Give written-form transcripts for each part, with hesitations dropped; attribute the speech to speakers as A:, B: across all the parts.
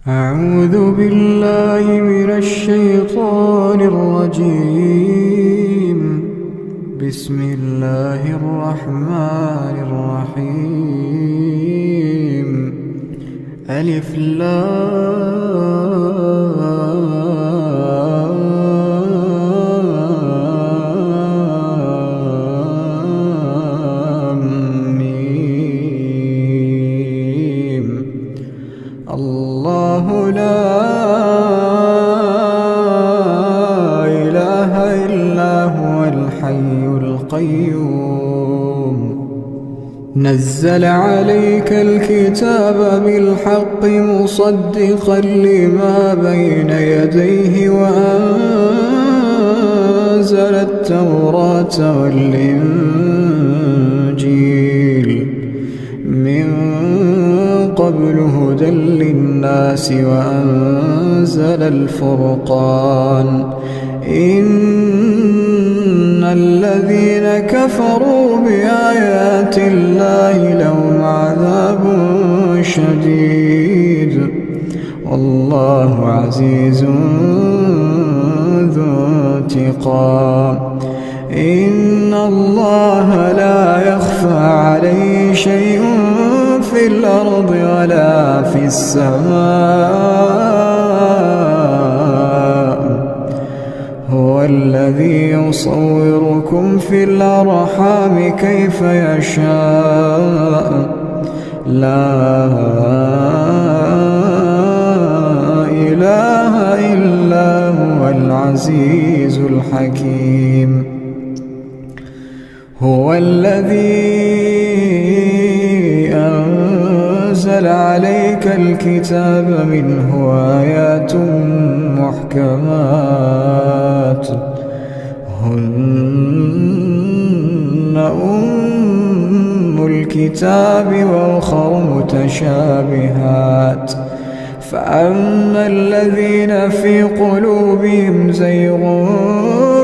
A: أعوذ بالله من الشيطان الرجيم. بسم الله الرحمن الرحيم. ألف لام ميم. الله لا إله إلا هو الحي القيوم. نزل عليك الكتاب بالحق مصدقا لما بين يديه وأنزل التوراة والإنجيل من قبل هدى للناس وأنزل الفرقان. إن الذين كفروا بآيات الله لهم عذاب شديد والله عزيز ذو انتقام. إن الله لا يخفى عليه شيء في الأرض ولا في السماء. هو الذي يصوركم في الأرحام كيف يشاء. لا إله إلا هو العزيز الحكيم. هو الذي أنزل عليك الكتاب منه آيات محكمات هن أم الكتاب وأخر متشابهات. فأما الذين في قلوبهم زيغ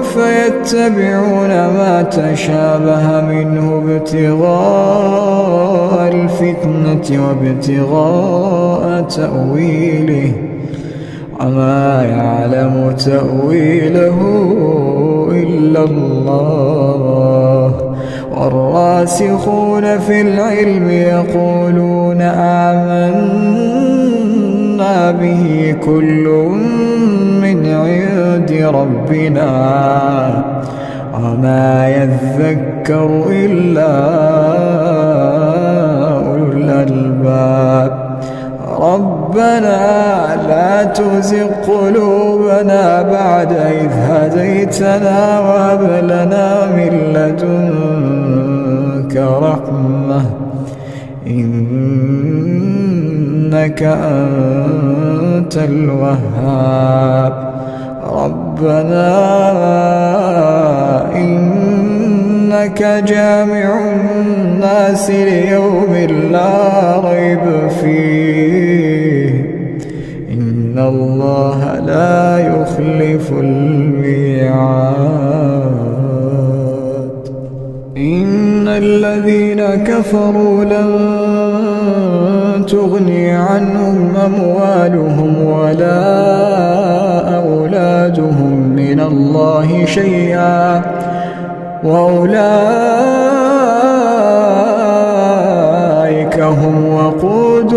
A: فيتبعون ما تشابه منه ابتغاء الفتنة وابتغاء تأويله وما يعلم تأويله إلا الله. والراسخون في العلم يقولون آمنا به كل من عند ربنا وما يذكر إلا أولو الألباب. ربنا لا تزغ قلوبنا بعد إذ هديتنا وهب لنا من لدنك رحمة إنك أنت الوهاب. ربنا إنك جامع الناس ليوم لا ريب فيه إن الله لا يخلف الميعاد. إن الذين كفروا لن تغني عنهم أموالهم ولا أولادهم من الله شيئا وأولئك هم وقود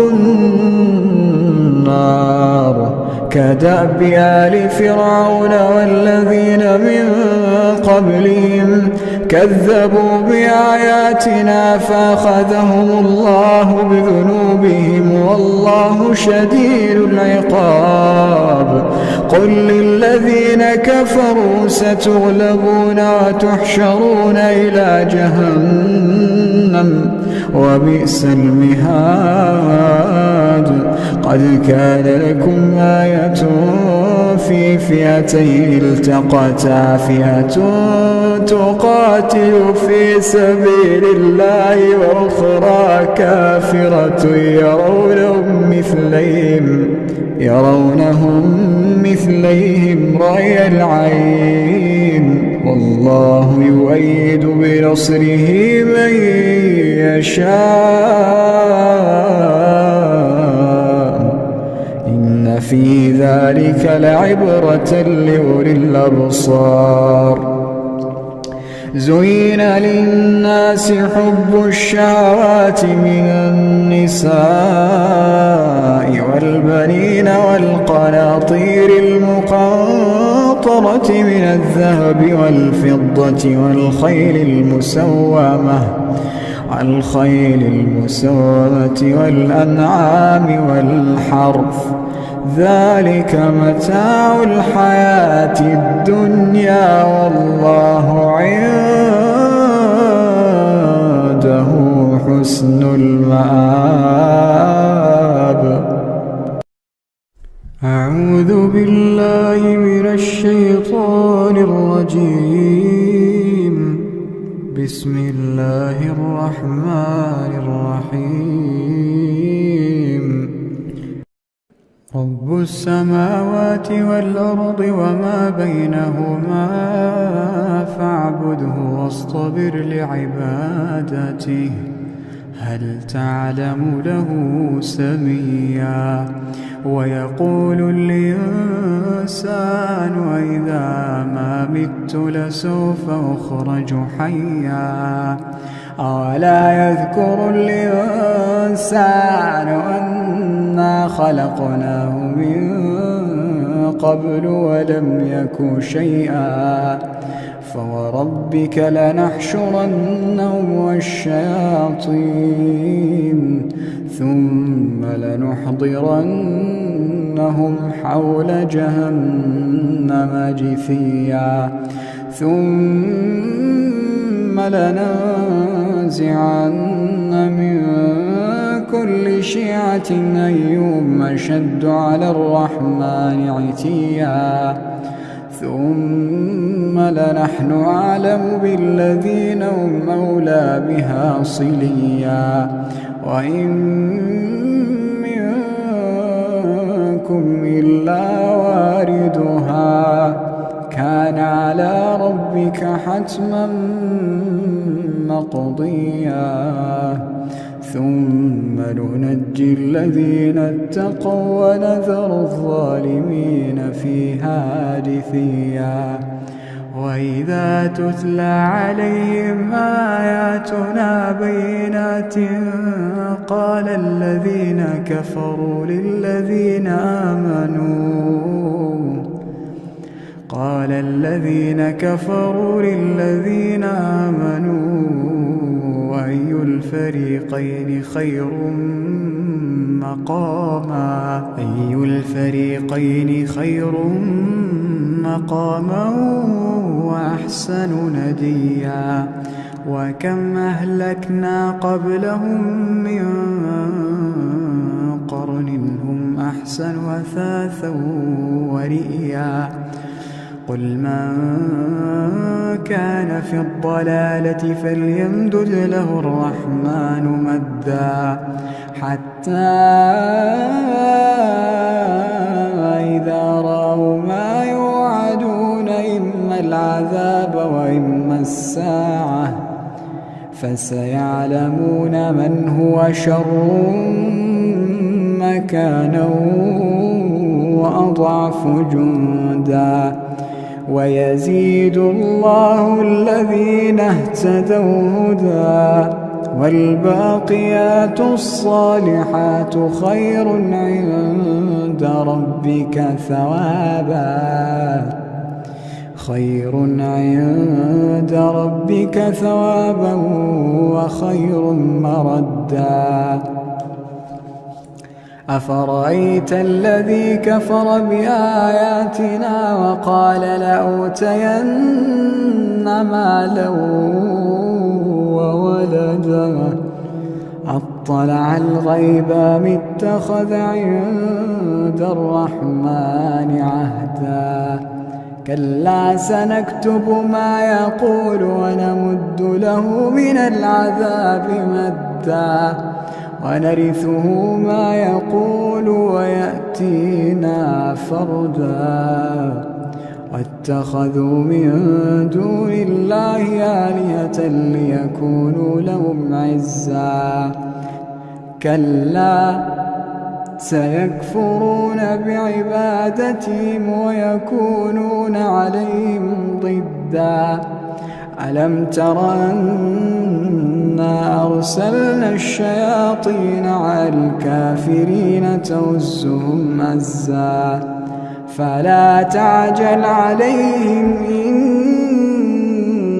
A: النار. كدأب آل فرعون والذين من قبلهم كذبوا بآياتنا فأخذهم الله بذنوبهم والله شديد العقاب. قل للذين كفروا ستغلبون وتحشرون إلى جهنم وبئس المهاد. قد كان لكم آية في فئتين التقتا فئة تقاتل في سبيل الله وأخرى كافرة يرونهم مثليهم رأي العين والله يؤيد بنصره من يشاء إن إن في ذلك لعبرة لأولي الأبصار. زين للناس حب الشهوات من النساء والبنين والقناطير المقنطرة من الذهب والفضة والخيل المسومة والأنعام والحرث، ذلك متاع الحياة الدنيا والله عنده حسن المآب. أعوذ بالله من الشيطان الرجيم. بسم الله الرحمن الرحيم. رب السماوات والأرض وما بينهما فاعبده واصطبر لعبادته هل تعلم له سميا. ويقول الإنسان أإذا ما مت لسوف أخرج حيا. أولا يذكر الإنسان أنا خلقناه من قبل ولم يك شيئا. فوربك لنحشرنهم والشياطين ثم لنحضرنهم حول جهنم جثيا. ثم لننزعن من كل شيعة أيهم أشد على الرحمن عتيا. ثم لنحن أعلم بالذين هم أولى بها صليا. وإن منكم إلا واردها كان على ربك حتما مقضيا. ثم ننجي الذين اتقوا ونذر الظالمين فيها جثيا. وإذا تتلى عليهم آياتنا بينات قال الذين كفروا للذين آمنوا أي الفريقين خير مقاما وأحسن نديا. وكم أهلكنا قبلهم من قرن هم أحسن أثاثا ورئيا. قل من كان في الضلالة فليمدد له الرحمن مدا حتى إذا رأوا ما يوعدون إما العذاب وإما الساعة فسيعلمون من هو شر مكانا وأضعف جندا. ويزيد الله الذين اهتدوا هدى والباقيات الصالحات خير عند ربك ثوابا وخير مردا. أفرأيت الذي كفر بآياتنا وقال لأوتين مالا وولدا أطلع الغيب أم اتخذ عند الرحمن عهدا. كلا سنكتب ما يقول ونمد له من العذاب مدا ونرثه ما يقول ويأتينا فردا. واتخذوا من دون الله آلهة ليكونوا لهم عزا. كلا سيكفرون بعبادتهم ويكونون عليهم ضدا. ألم تر أنا أرسلنا الشياطين على الكافرين تؤزهم أزا فلا تعجل عليهم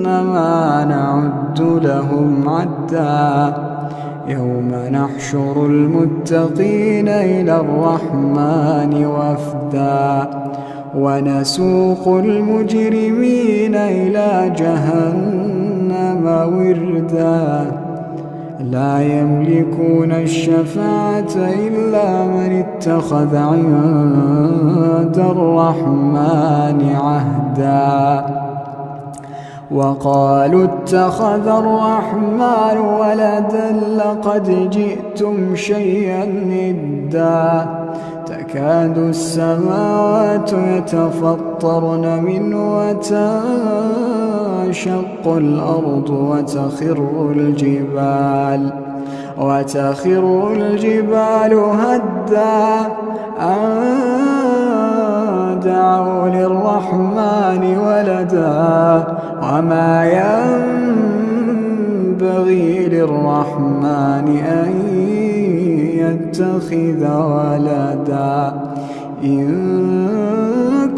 A: إنما نعد لهم عدا. يوم نحشر المتقين إلى الرحمن وفدا ونسوق المجرمين إلى جهنم وردا. لا يملكون الشفاعة إلا من اتخذ عند الرحمن عهدا. وقالوا اتخذ الرحمن ولدا لقد جئتم شيئا إدا. تكاد السماوات يتفطرن منه وتنشق الأرض وتخر الجبال هدا أن دعوا للرحمن ولدا وما ينبغي للرحمن أن يتخذ ولدا. إن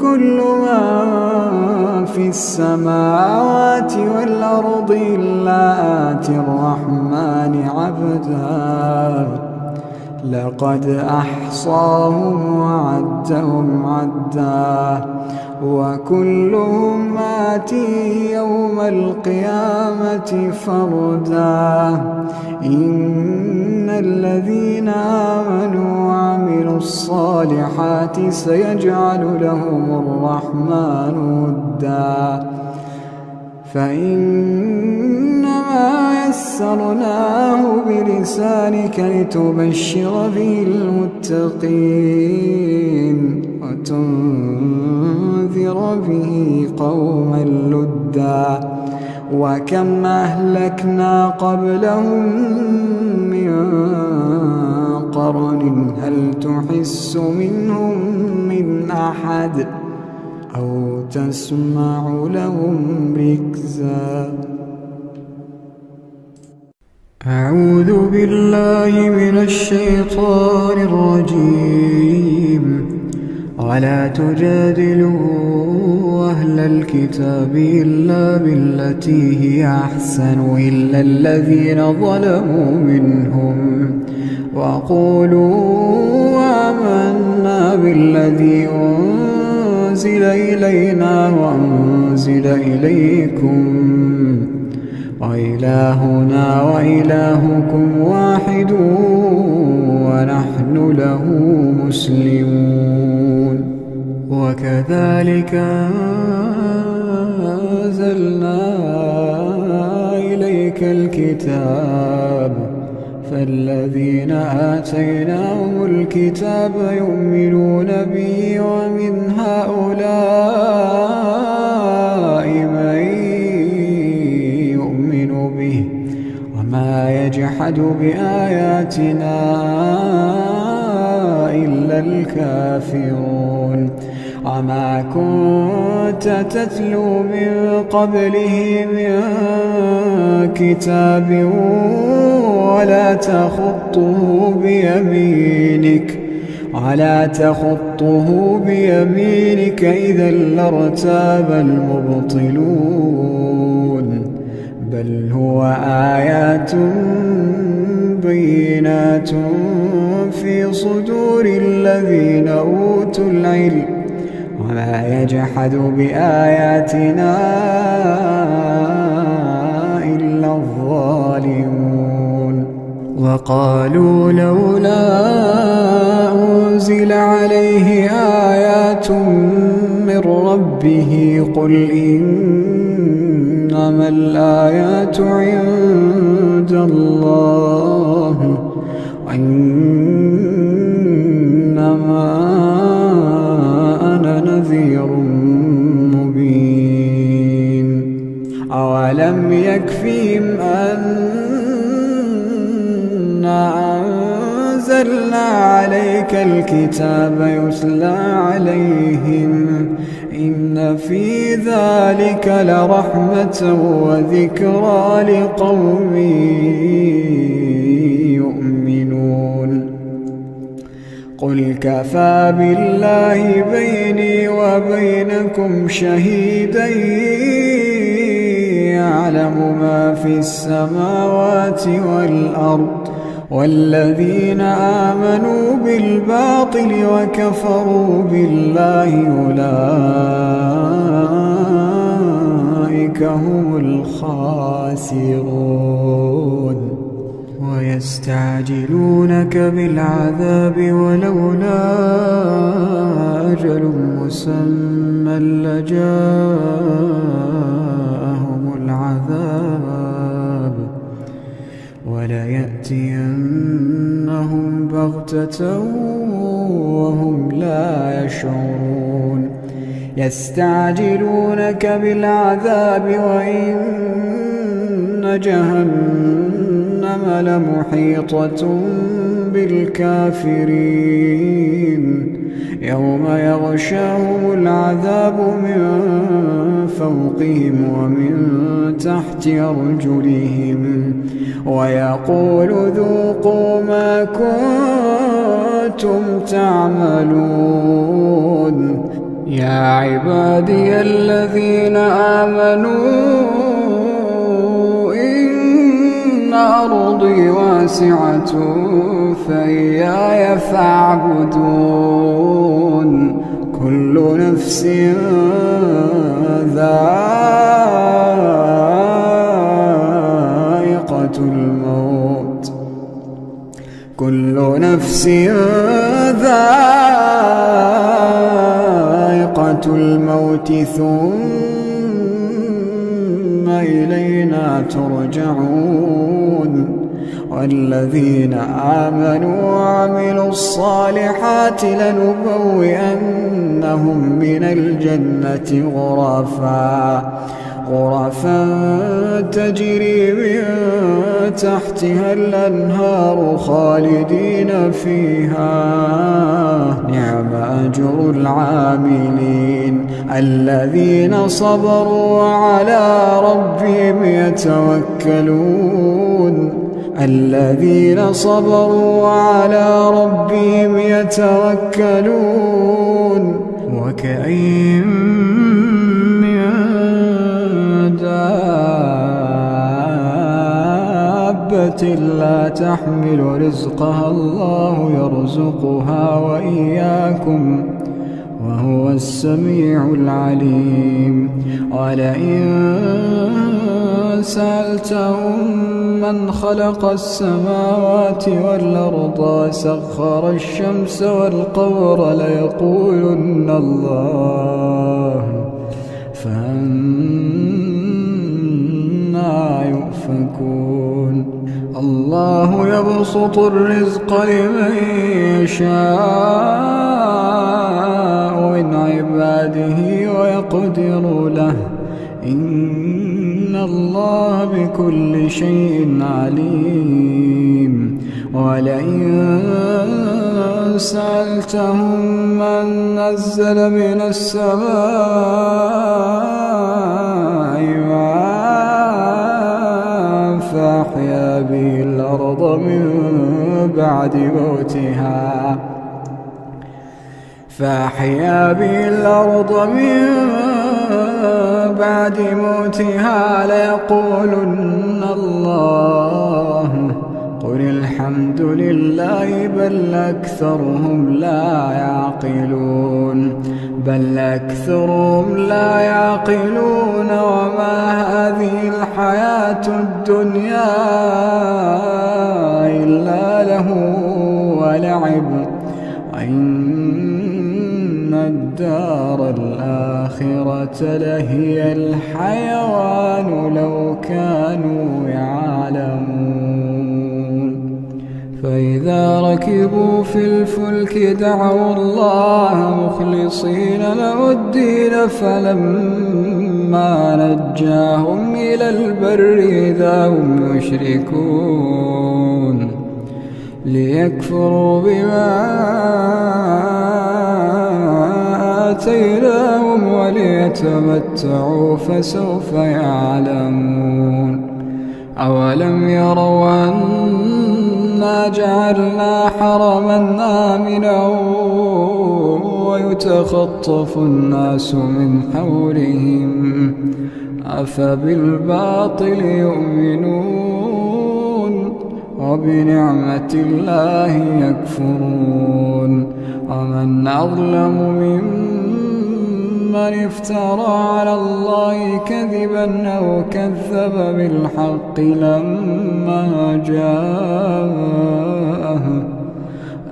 A: كل من في السماوات والأرض إلا آتي الرحمن عبدا. لقد أحصاهم وعدهم عدا وكلهم آتيه يوم القيامة فردا. إن الذين آمنوا وعملوا الصالحات سيجعل لهم الرحمن ودا. فإنما يسرناه بلسانك لتبشر به المتقين وتنذر به قوما لدا. وكم أهلكنا قبلهم من قرن هل تحس منهم من أحد أو تسمع لهم ركزا. أعوذ بالله من الشيطان الرجيم. ولا تجادلوا أهل الكتاب إلا بالتي هي أحسن إلا الذين ظلموا منهم وقولوا آمنا بالذي أنزل إلينا وأنزل إليكم وإلهنا وإلهكم واحد ونحن له مسلمون. وكذلك أنزلنا إليك الكتاب فالذين آتيناهم الكتاب يؤمنون به ومن هؤلاء من يؤمن به وما يجحد بآياتنا إلا الكافرون. وما كنت تتلو من قبله من كتاب ولا تخطه بيمينك إذا لارتاب المبطلون. بل هو آيات بينات في صدور الذين أوتوا العلم وما يجحد بآياتنا إلا الظالمون. وقالوا لولا أنزل عليه آيات من ربه قل إنما الآيات عند الله وإنما أنا نذير مبين. أولم يكفهم أنا أنزلنا عليك ذلك الكتاب يتلى عليهم إن في ذلك لرحمة وذكرى لقوم يؤمنون قل كفى بالله بيني وبينكم شهيدا يعلم ما في السماوات والأرض والذين آمنوا بالباطل وكفروا بالله أولئك هم الخاسرون ويستعجلونك بالعذاب ولولا أجل مسمى لجاءهم العذاب وليأتينهم بغتة وهم لا يشعرون يستعجلونك بالعذاب وإن جهنم لمحيطة بالكافرين يوم يغشاهم العذاب من فوقهم ومن تحت أرجلهم ويقول ذوقوا ما كنتم تعملون يا عبادي الذين آمنوا إن أرضي واسعة فإياي فاعبدون كل نفس ذائقة الموت كل نفس ذائقة الموت ثم إلينا ترجعون والذين آمنوا وعملوا الصالحات لنبوئنهم من الجنة غرفا تجري من تحتها الأنهار خالدين فيها نعم أجر العاملين الذين صبروا وعلى ربهم يتوكلون الذين صبروا وعلى ربهم يتوكلون وكأين من دابة لا تحمل رزقها الله يرزقها وإياكم وهو السميع العليم ولئن سألتهم من خلق السماوات والأرض وسخر الشمس والقمر ليقولن الله فأنى يؤفكون الله يبسط الرزق لمن يشاء من عباده ويقدر له إن الله بكل شيء عليم ولئن سألتهم من نزل من السماء ماء فأحيا به الأرض من بعد موتها ليقولن الله قل الحمد لله بل أكثرهم لا يعقلون وما هذه الحياة الدنيا إلا له ولعب وإن الدار الآخرة لهي الحيوان لو كانوا يعلمون فإذا ركبوا في الفلك دعوا الله مخلصين له الدين فلما نجاهم إلى البر إذا هم يشركون ليكفروا بما آتيناهم وليتمتعوا فسوف يعلمون. أولم يروا أنا جعلنا حرما آمنا ويتخطف الناس من حولهم أفبالباطل يؤمنون وبنعمة الله يكفرون. ومن أظلم ممن افترى على الله كذبا أو كذب بالحق لما جاءه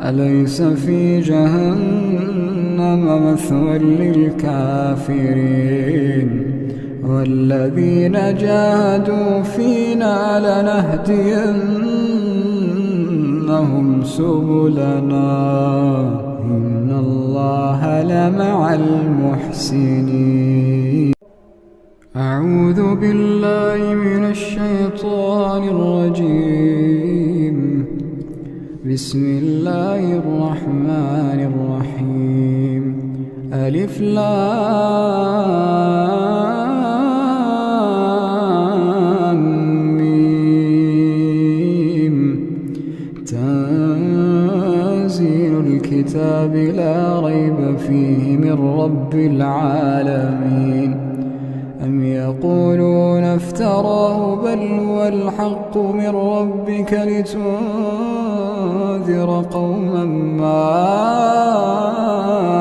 A: أليس في جهنم مثوى للكافرين. والذين جاهدوا فينا لنهدينهم سبلنا إن الله لمع المحسنين. أعوذ بالله من الشيطان الرجيم. بسم الله الرحمن الرحيم. ألف لام ميم. تنزيل الكتاب لا ريب فيه من رب العالمين. أم يقولون افتراه بل هو الحق من ربك لتنذر قوما ما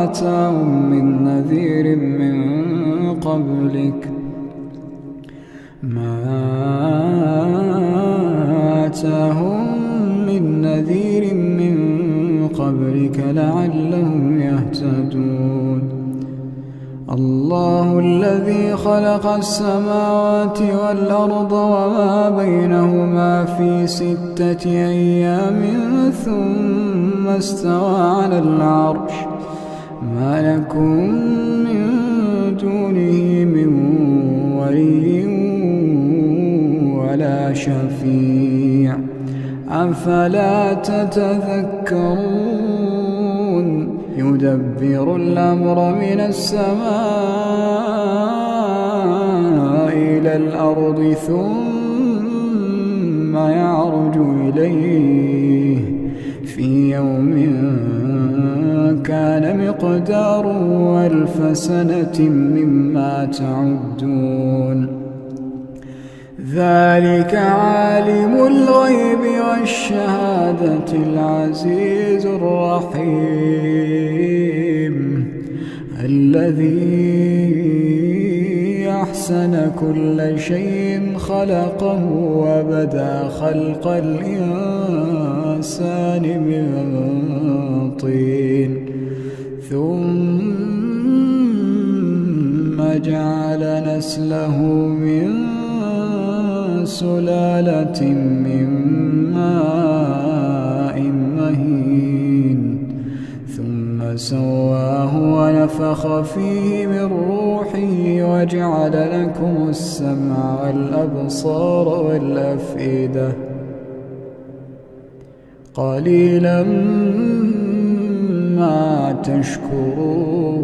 A: آتاهم من نذير من قبلك لعلهم يهتدون. الله الذي خلق السماوات والأرض وما بينهما في 6 أيام ثم استوى على العرش ما لكم من دونه من ولي ولا شفيع أفلا تتذكرون. يدبر الأمر من السماء إلى الأرض ثم يعرج إليه في يوم كان مقداره 1000 سنة مما تعدون. ذلك عالم الغيب والشهادة العزيز الرحيم الذي أحسن كل شيء خلقه وبدأ خلق الإنسان من طين ثم جعل نسله من سلالة من ماء مهين ثم سواه ونفخ فيه من روحه وجعل لكم السمع والأبصار والأفئدة قليلا ما تشكرون.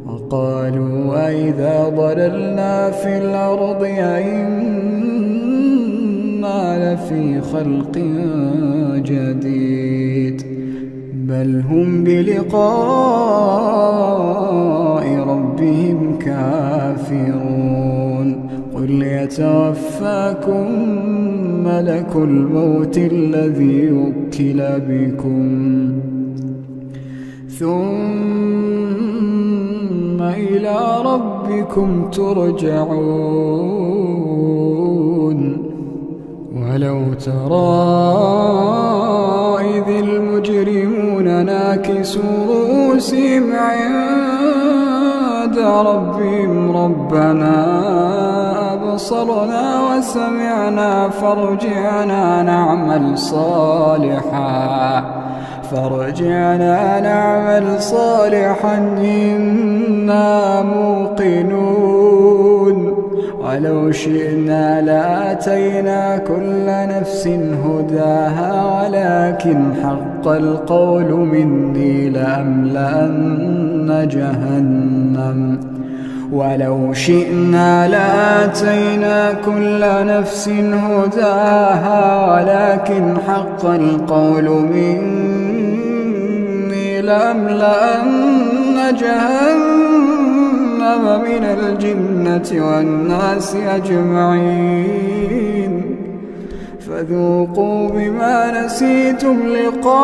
A: وقالوا أئذا ضللنا في الأرض أئنا لفي خلق جديد بل هم بلقاء ربهم كافرون. قل يتوفاكم ملك الموت الذي وكل بكم ثم إلى ربكم ترجعون. ولو ترى إذ المجرمون ناكسوا رؤوسهم عند ربهم ربنا أبصرنا وسمعنا فارجعنا نعمل صالحا إنا موقنون. ولو شئنا لآتينا كل نفس هداها ولكن حق القول مني لأملأن جهنم ولو شئنا لآتينا كل نفس هداها ولكن حق القول مني لأملأن جهنم من الجنة والناس أجمعين فذوقوا بما نسيتم لقاء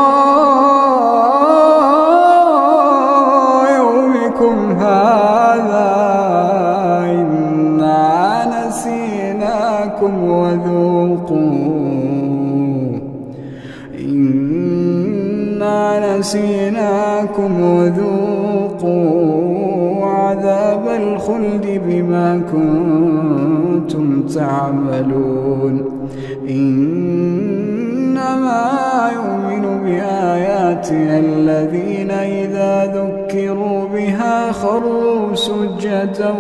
A: يومكم هذا إنا نسيناكم وذوقوا عذاب الخلد بما كنتم تعملون إنما يؤمن بآياتنا الذين إذا ذكروا بها خروا سجدا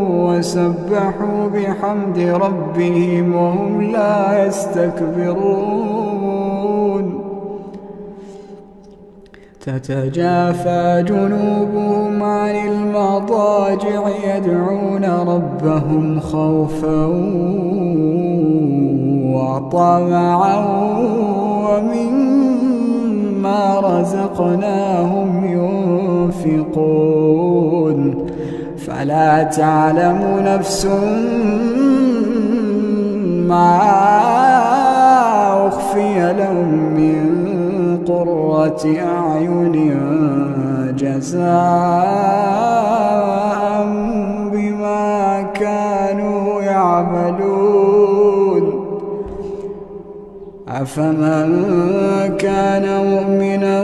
A: وسبحوا بحمد ربهم وهم لا يستكبرون تتجافى جنوبهم عن المضاجع يدعون ربهم خوفا وطمعا ومما رزقناهم ينفقون فلا تعلم نفس ما أخفي لهم من قرة أعين جزاء بما كانوا يعملون أفمن كان مؤمنا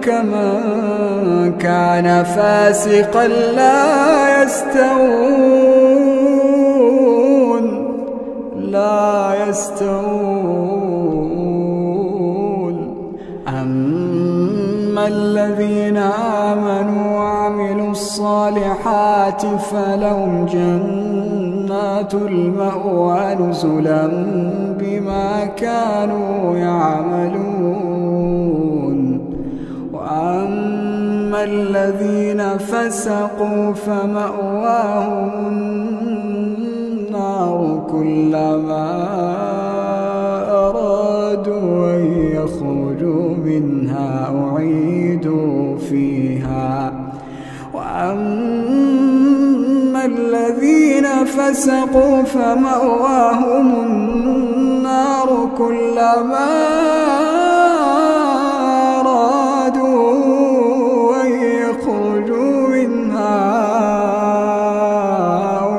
A: كمن كان فاسقا لا يستوون أما الذين آمنوا وعملوا الصالحات فلهم جنات المأوى نزلا بما كانوا يعملون وأما الذين فسقوا فمأواهم النار كلما أرادوا أن يخرجوا منها أعيدوا فيها وأما الذين فسقوا فمأواهم النار كلما أرادوا أن يخرجوا منها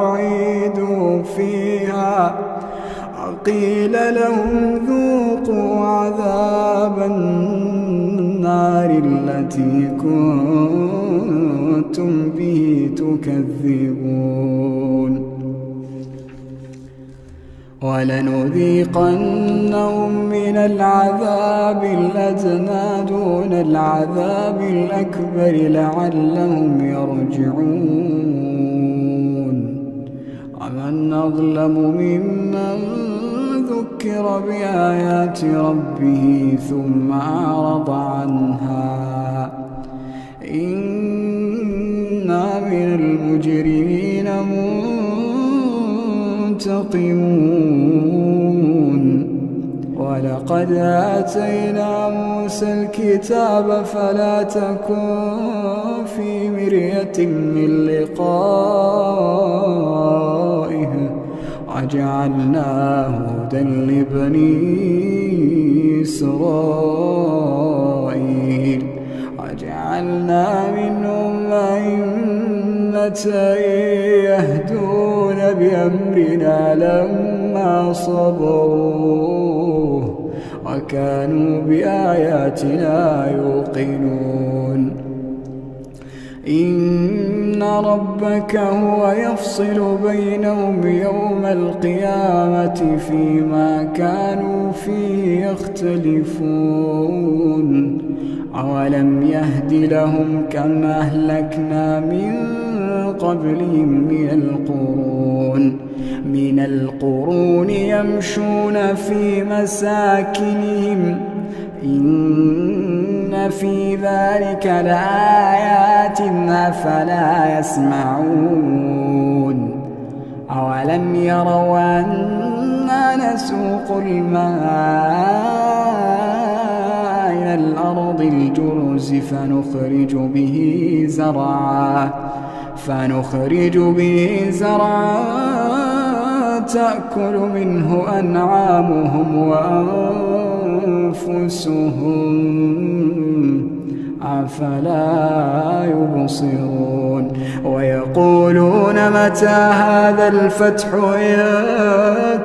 A: أعيدوا فيها وقيل لهم ذوقوا عذاب النار التي كنتم به تكذبون ولنذيقنهم من العذاب الأدنى دون العذاب الأكبر لعلهم يرجعون ومن أظلم ممن ذكر بآيات ربه ثم أعرض عنها إنا من المجرمين منتقمون ولقد آتينا موسى الكتاب فلا تكن في مرية من لقائه وجعلناه هدى لبني إسرائيل وجعلنا منهم أئمة يهدون بأمرنا لما صبروا وكانوا بآياتنا يوقنون إن ربك هو يفصل بينهم يوم القيامة فيما كانوا فيه يختلفون أولم يهد لهم كم أهلكنا من قبلهم من القرون يمشون في مساكنهم إن في ذلك لآيات أفلا يسمعون أولم يروا أنا نسوق الماء إلى الأرض الجرز فنخرج به زرعا تأكل منه أنعامهم وأنفسهم أفلا يبصرون ويقولون متى هذا الفتح إن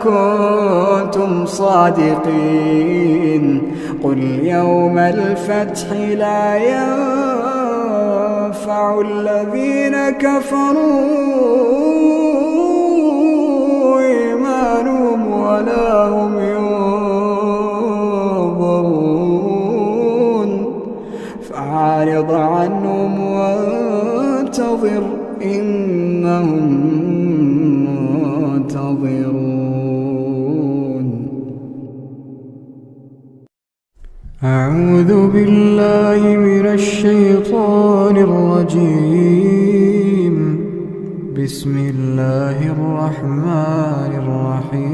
A: كنتم صادقين قل يوم الفتح لا ينفع الذين كفروا إيمانهم ولا هم ينظرون فأعرض عنهم وانتظر إنهم منتظرون. أعوذ بالله من الشيطان الرجيم. بسم الله الرحمن الرحيم.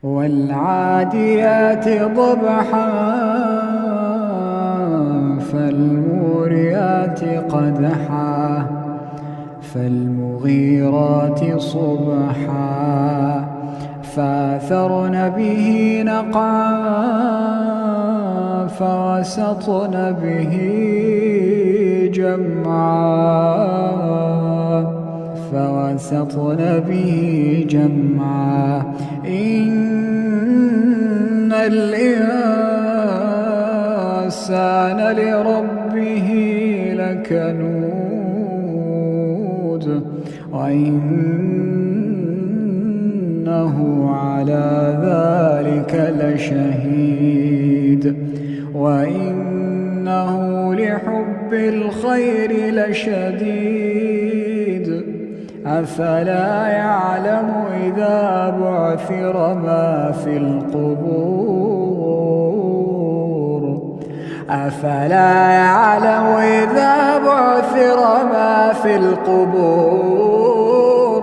A: والعاديات ضبحا فالموريات قدحا فالمغيرات صبحا فأثرن به نقعا فوسطن به جمعا إن الإنسان لربه لكنود وإنه على ذلك لشهيد وإنه لحب الخير لشديد أفلا يعلم إذا بعثر ما في القبور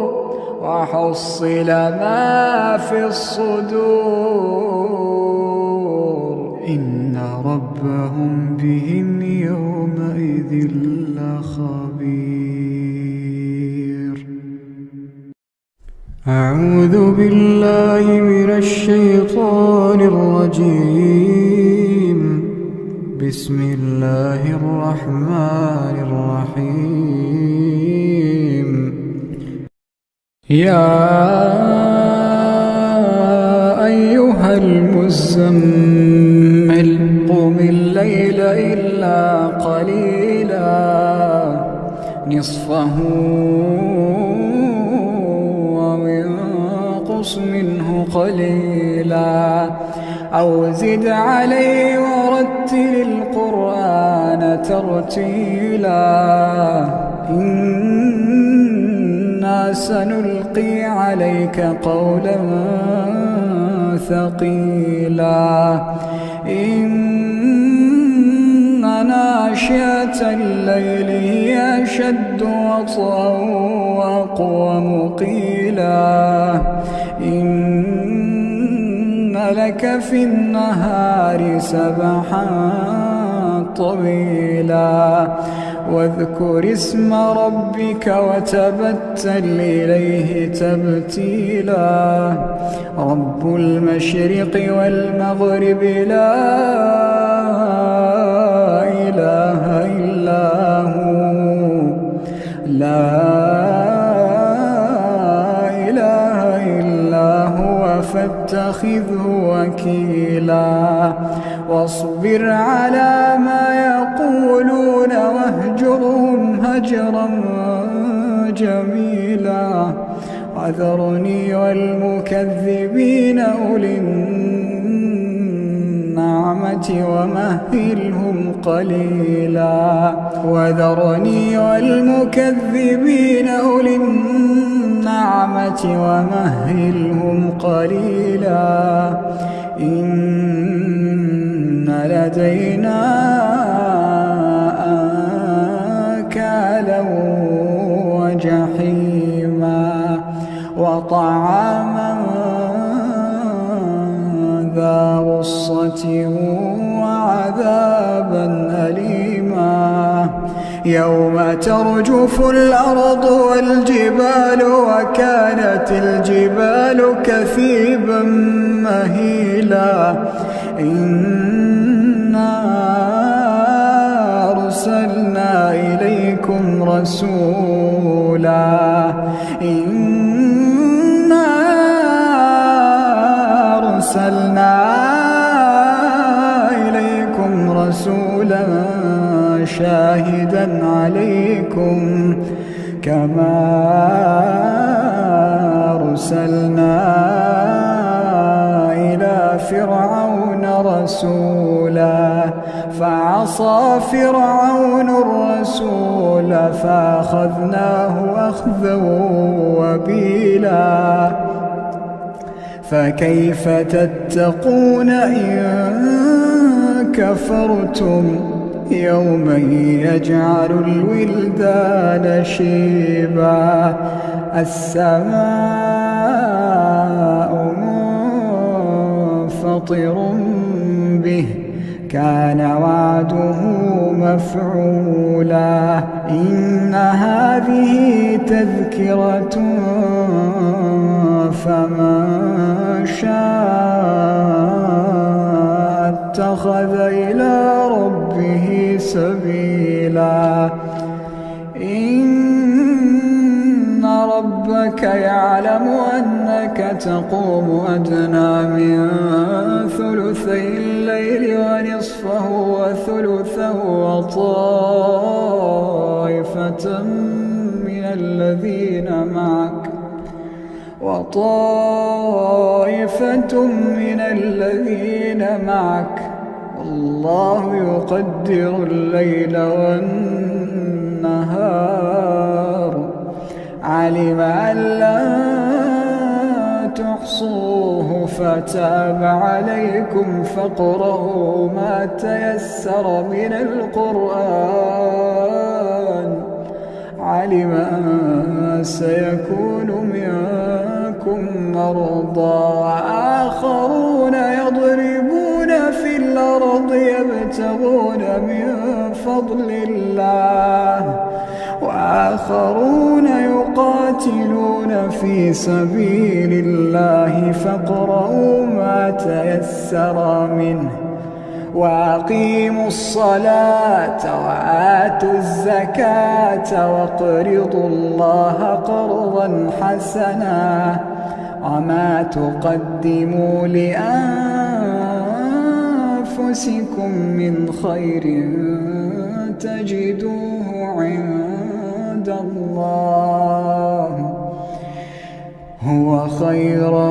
A: وحصل ما في الصدور إن ربهم بهم يومئذ لخبير. أعوذ بالله من الشيطان الرجيم. بسم الله الرحمن الرحيم. يا أيها المزمل قم الليل إلا قليلا نصفه وانقص منه قليلا أو زد عليه ورتل القرآن ترتيلا إنا سنلقي عليك قولا ثقيلا إن ناشئة الليل هي أشد وطئا وأقوم قيلا إن لك في النهار سبحا طويلا واذكر اسم ربك وتبتل إليه تبتيلا رب المشرق والمغرب لا إله إلا هو فاتخذه وكيلا واصبر على ما يقولون واهجرهم هجرا جميلا وذرني والمكذبين أولي النعمة النعمة ومهلهم قليلا وذرني والمكذبين أولي النعمة ومهلهم قليلا إن لدينا أنكالا وجحيما وطعاما ذا غصة وعذابا أليما يوم ترجف الأرض والجبال وكانت الجبال كثيبا مهيلا إنا أرسلنا إليكم رسولا شاهدا عليكم كما أرسلنا إلى فرعون رسولا فعصى فرعون الرسول فأخذناه أخذا وبيلا فكيف تتقون إن كفرتم يوما يجعل الولدان شيبا السماء منفطر به كان وعده مفعولا إن هذه تذكرة فمن شاء اتخذ إلى ربه سبيلا إن ربك يعلم أنك تقوم أدنى من ثلثي الليل ونصفه وثلثه وطائفة من الذين معك والله يقدر الليل والنهار علم أن لا تحصوه فتاب عليكم فاقرؤوا ما تيسر من القرآن علم أن سيكون منكم مرضى وآخرون يضربون في الأرض يبتغون من فضل الله وآخرون يقاتلون في سبيل الله فاقرؤوا ما تيسر منه وأقيموا الصلاة وآتوا الزكاة واقرضوا الله قرضا حسنا وما تقدموا لأنفسكم من خير تجدوه عند الله هو خيرا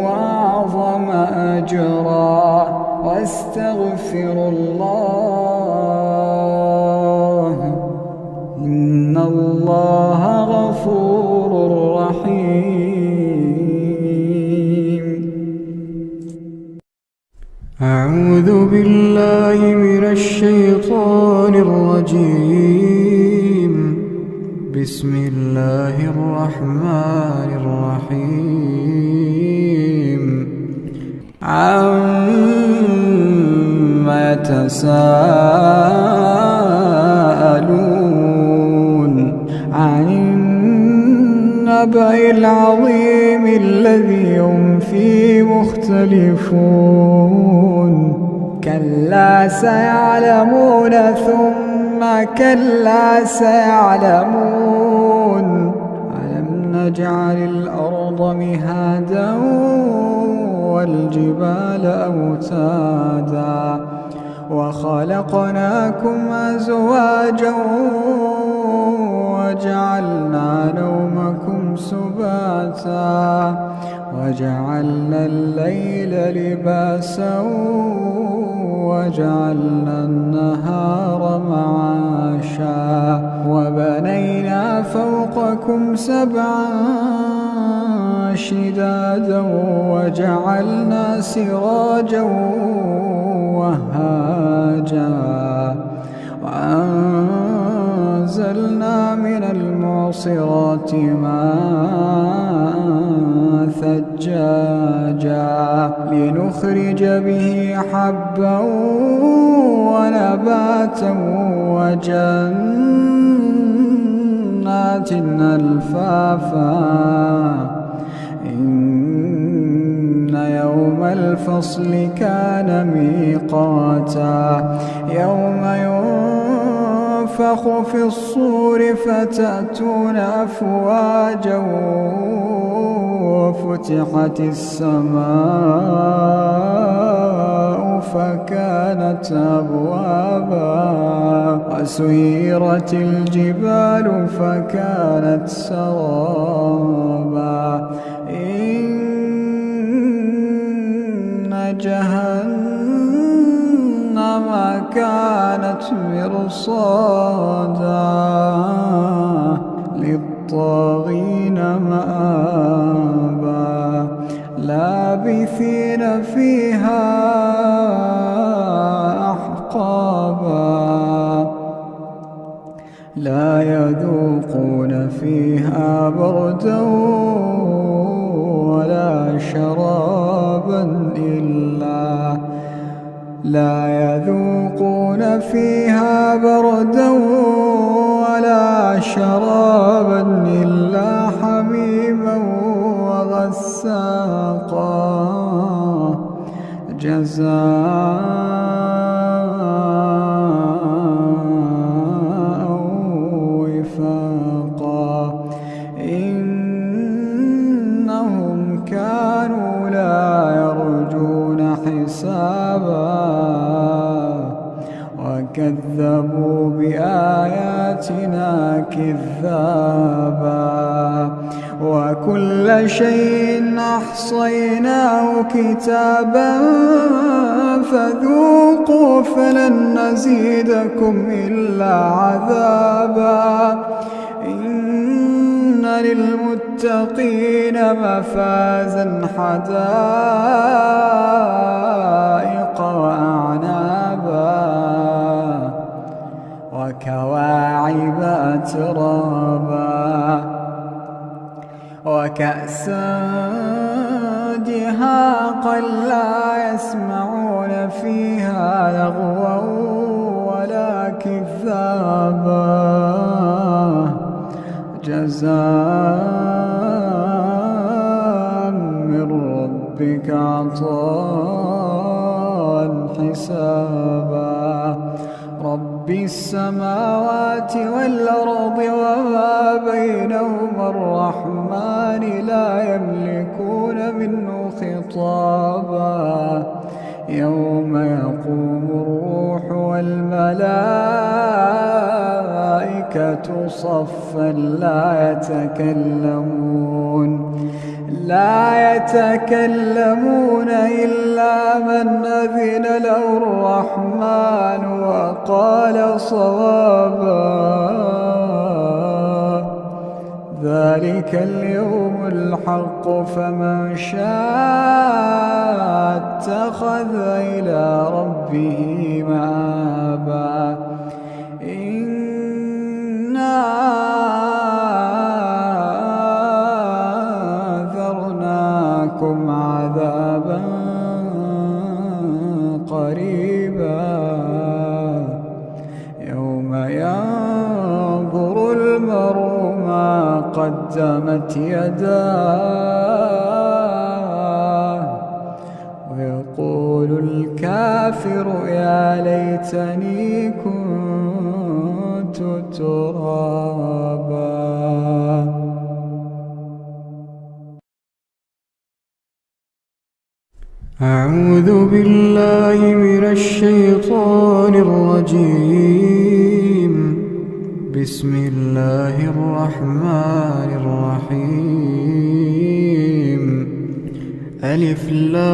A: وأعظم أجرا واستغفروا الله إن الله غفور رحيم أعوذ بالله من الشيطان الرجيم بسم الله الرحمن الرحيم عما يتساءلون عن النبأ العظيم الذي هم فيه مختلفون كلا سيعلمون ثم كلا سيعلمون ألم نجعل الأرض مهادا والجبال أوتادا وخلقناكم أزواجا وجعلنا نومكم سباتا وجعلنا الليل لباسا وجعلنا النهار معاشا وبنينا فوقكم سبعا شدادا وجعلنا سراجا وهاجا وأنزلنا من المعصرات ماء ثجاجا لنخرج به حبا ونباتا وجنات ألفافا إن يوم الفصل كان ميقاتا يوم ينفخ في الصور فتأتون أفواجا وفتحت السماء فكانت أبوابا وسيرت الجبال فكانت سرابا إن جهنم كانت مرصادا للطاغين مآبا لابثين فيها أحقابا لا يذوقون فيها بردا ولا شرابا إلا حميما وغساقا جزاء وفاقا إنهم كانوا لا يرجون حسابا وكذبوا بآياتنا كذابا وكل شيء أحصيناه كتابا فذوقوا فلن نزيدكم إلا عذابا إن للمتقين مفازا حدائق وأعنابا وكواعب أترابا وكأسا دهاقا لا يسمعون فيها لغوا ولا كذابا جزاء من ربك عطاء حسابا رب السماوات والأرض وما بينهما الرحمن لا يملكون منه خطابا يوم يقوم الروح والملائكة صفا لا يتكلمون إلا من أذن له الرحمن وقال صوابا ذلك اليوم الحق فمن شاء اتخذ إلى ربه مآبا إنا أنذرناكم عذابا قريبا يوم ينظر المرء ما قدمت يداه ويقول الكافر يا ليتني كنت ترابا. أعوذ بالله من الشيطان الرجيم. بسم الله الرحمن الرحيم. ألف لام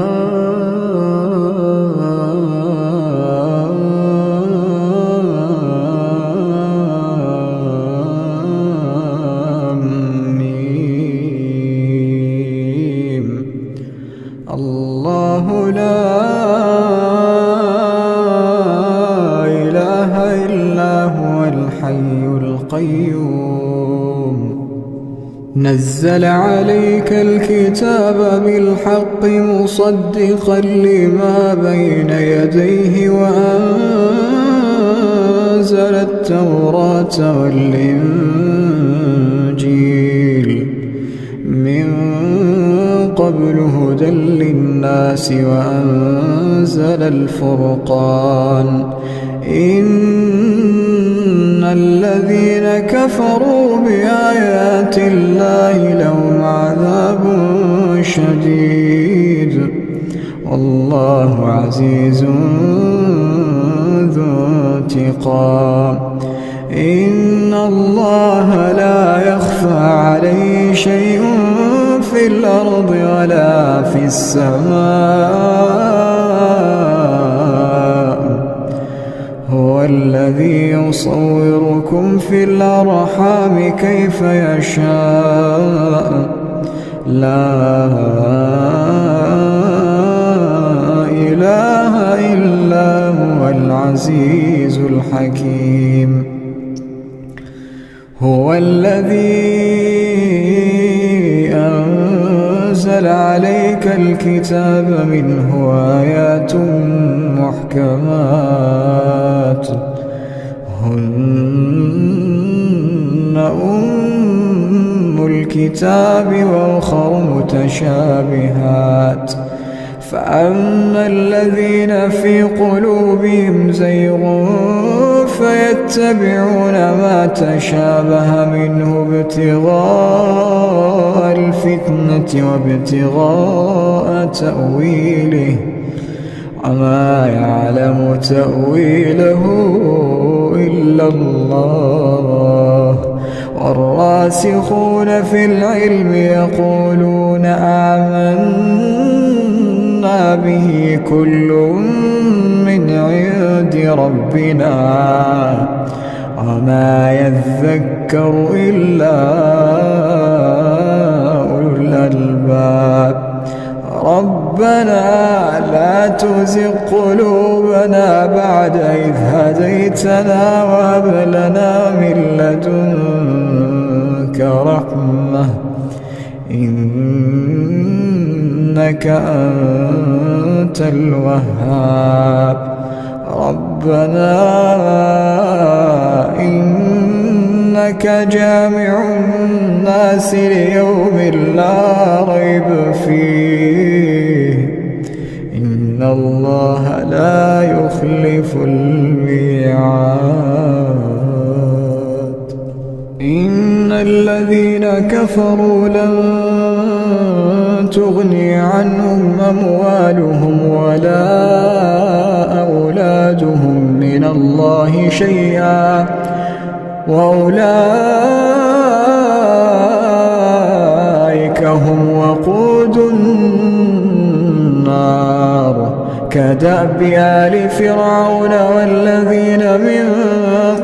A: ميم. الله لا إله إلا هو الحي القيوم. نزل عليك الكتاب بالحق مصدقا لما بين يديه وأنزل التوراة والإنجيل من قبل هدى للناس وأنزل الفرقان. إن الذين كفروا بآيات الله لهم عذاب شديد والله عزيز ذو انتقام. إن الله لا يخفى عليه شيء في الأرض ولا في السماء. هو الذي يصوركم في الأرحام كيف يشاء. لا إله إلا هو العزيز الحكيم. هو الذي أنزل عليك الكتاب منه آيات محكمات هن أم الكتاب وأخر متشابهات. فأما الذين في قلوبهم زيغ فيتبعون ما تشابه منه ابتغاء الفتنة وابتغاء تأويله وما يعلم تأويله إلا الله. والراسخون في العلم يقولون آمنا به كل من عند ربنا وما يذكر إلا أولو الألباب. ربنا لا تزغ قلوبنا بعد إذ هديتنا وهب لنا من لدنك رحمة إنك أنت الوهاب. ربنا إنك جامع الناس ليوم لا ريب فيه إن الله لا يخلف الميعاد. إن الذين كفروا لن تغني عنهم أموالهم ولا أولادهم من الله شيئا وأولئك هم وقود النار. كدأب آل فرعون والذين من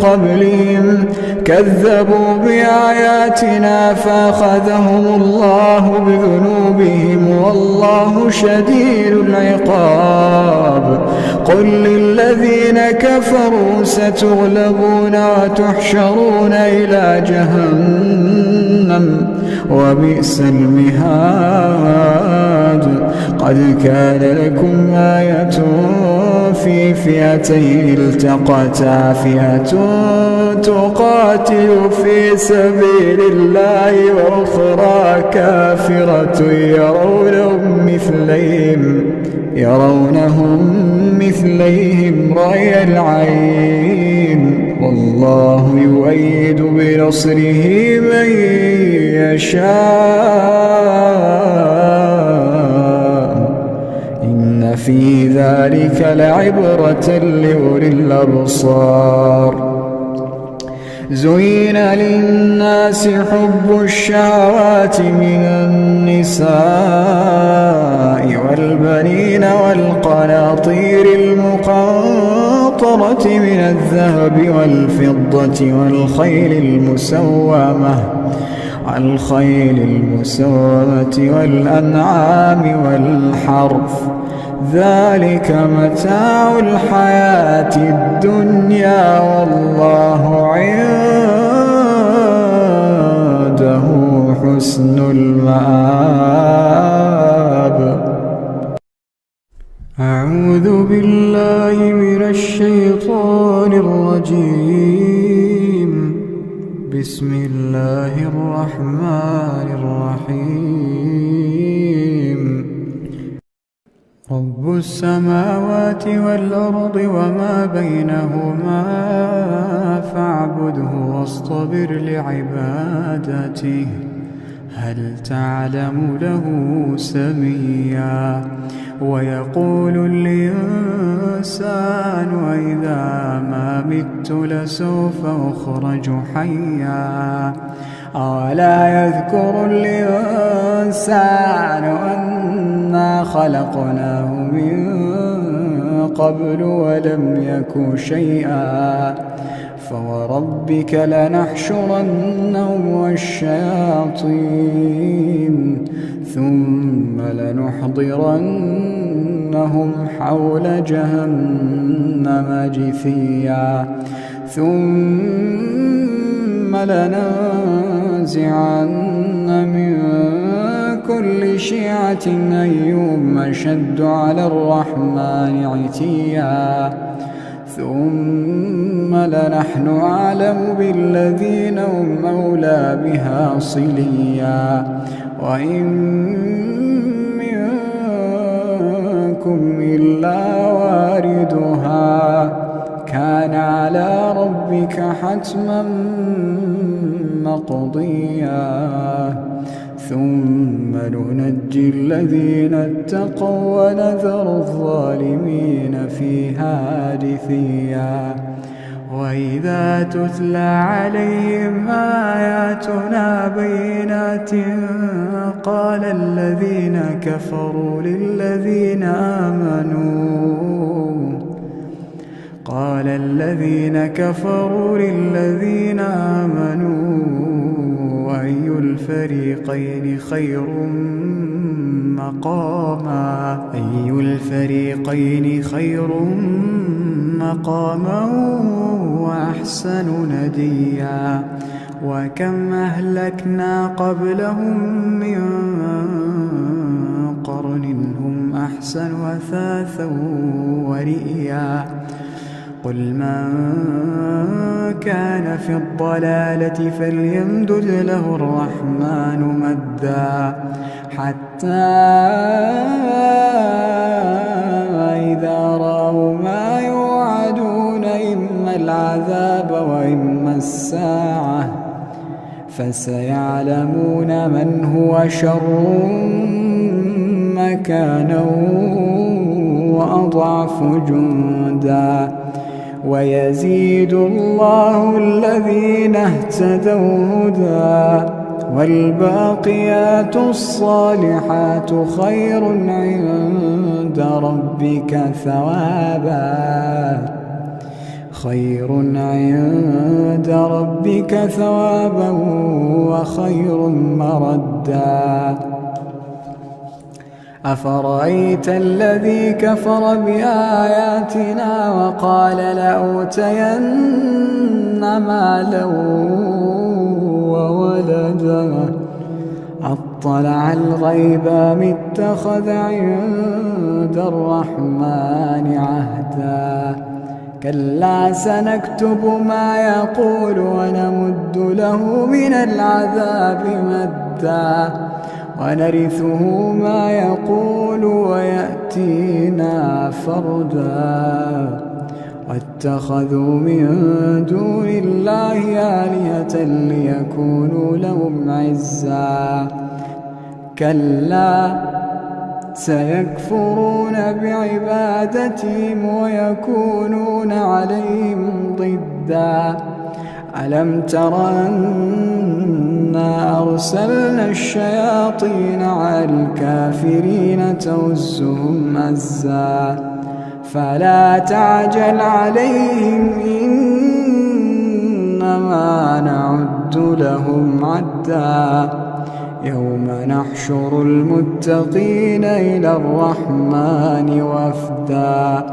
A: قبلهم كذبوا بآياتنا فأخذهم الله بذنوبهم والله شديد العقاب. قل للذين كفروا ستغلبون وتحشرون إلى جهنم وبئس المهاد. قد كان لكم آية في فئتين التقتا فئة تقاتل في سبيل الله وأخرى كافرة يرونهم مثليهم رأي العين والله يؤيد بنصره من يشاء. إن في ذلك لعبرة لأولي الأبصار. زين للناس حب الشهوات من النساء والبنين والقناطير المقنطرة من الذهب والفضة والخيل المسومة والأنعام والحرث ذلك متاع الحياة الدنيا والله عنده حسن المآب. أعوذ بالله من الشيطان الرجيم. بسم الله الرحمن الرحيم. رب السماوات والأرض وما بينهما فاعبده واصطبر لعبادته هل تعلم له سميا. ويقول الإنسان أإذا ما مت لسوف أخرج حيا. أولا يذكر الإنسان أنا خلقناه من قبل ولم يك شيئا. فوربك لنحشرنهم والشياطين ثم لنحضرنهم حول جهنم جثيا. ثم لننزعن من كل شيعة أيهم أشد على الرحمن عتيا. ثم لنحن أعلم بالذين هم أولى بها صليا. وإن منكم إلا واردها كان على ربك حتما مقضيا. ثم ننجي الذين اتقوا ونذر الظالمين فيها جثيا. وإذا تتلى عليهم آياتنا بينات قال الذين كفروا للذين آمنوا أي الفريقين خير مقاما وأحسن نديا. وكم أهلكنا قبلهم من قرن هم أحسن أثاثا ورئيا. قل من كان في الضلالة فليمدد له الرحمن مدا حتى إذا رأوا ما يوعدون إما العذاب وإما الساعة فسيعلمون من هو شر مكانا وأضعف جندا. ويزيد الله الذين اهتدوا هدى والباقيات الصالحات خير عند ربك ثوابا وخير مردا. أفرأيت الذي كفر بآياتنا وقال لأوتين مالا وولدا أطلع الغيب أم اتخذ عند الرحمن عهدا. كلا سنكتب ما يقول ونمد له من العذاب مدا ونرثه ما يقول ويأتينا فردا. واتخذوا من دون الله آلهة ليكونوا لهم عزا. كلا سيكفرون بعبادتهم ويكونون عليهم ضدا. ألم تر أنا أرسلنا الشياطين على الكافرين تؤزهم أزا فلا تعجل عليهم إنما نعد لهم عدا يوم نحشر المتقين إلى الرحمن وفدا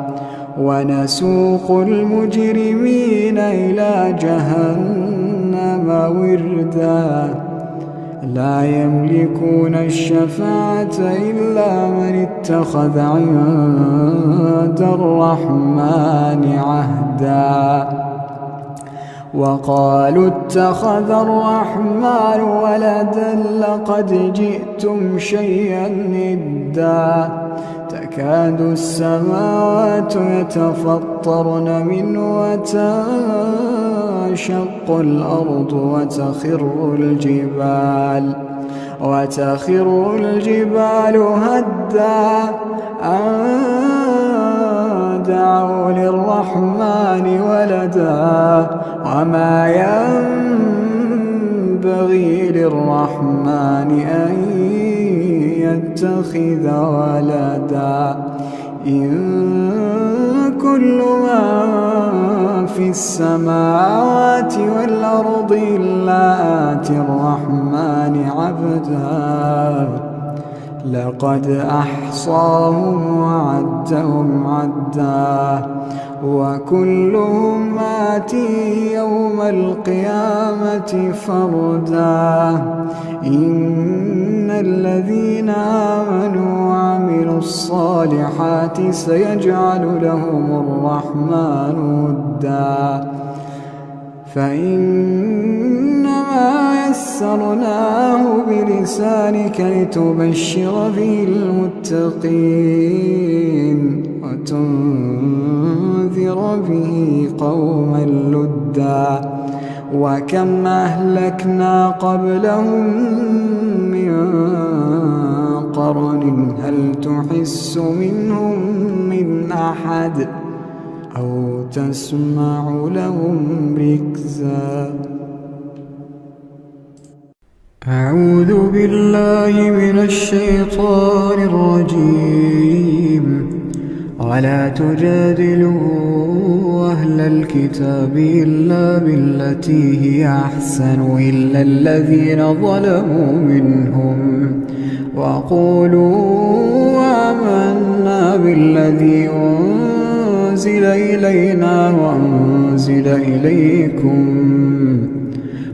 A: ونسوق المجرمين إلى جهنم وردا لا يملكون الشفاعة إلا من اتخذ عند الرحمن عهدا وقالوا اتخذ الرحمن ولدا لقد جئتم شيئا إدا تكاد السماوات يتفطرن منه وتنشق الأرض وتخر الجبال هدا أن دعوا للرحمن ولدا وما ينبغي للرحمن أن يتخذ ولدا إن كل من في السماوات والأرض إلا آتي الرحمن عبدا لقد أحصاهم وعدهم عدا وكلهم آتيه يوم القيامة فردا إن الذين آمنوا وعملوا الصالحات سيجعل لهم الرحمن ودا فإنما يسرناه بلسانك لتبشر به المتقين وتنذر به قوما لدا وكم أهلكنا قبلهم من قرن هل تحس منهم من أحد أو تسمع لهم ركزا أعوذ بالله من الشيطان الرجيم ولا تجادلوا أهل الكتاب إلا بالتي هي أحسن إلا الذين ظلموا منهم وقولوا آمنا بالذي أنزل إلينا وأنزل إليكم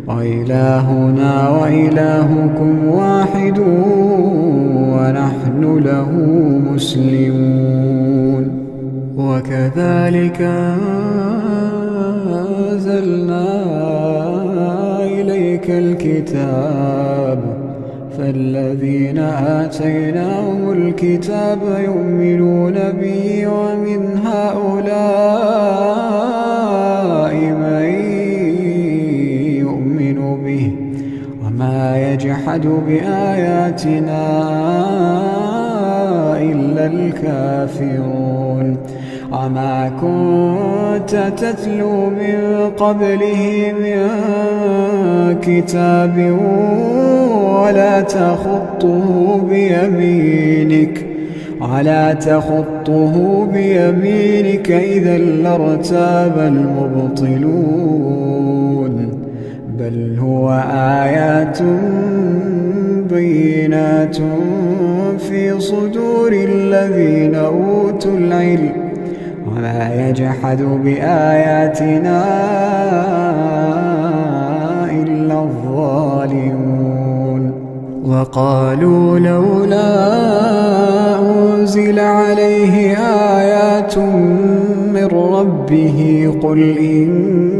A: وإلهنا وإلهكم واحد ونحن له مسلمون وكذلك أنزلنا إليك الكتاب فالذين آتيناهم الكتاب يؤمنون به ومن هؤلاء من يؤمن به وما يجحد بآياتنا إلا الكافرون وما كنت تتلو من قبله من كتاب ولا تخطه بيمينك إذا لارتاب المبطلون بل هو آيات بينات في صدور الذين أوتوا العلم وما يجحد بآياتنا إلا الظالمون وقالوا لولا أنزل عليه آيات من ربه قل إنما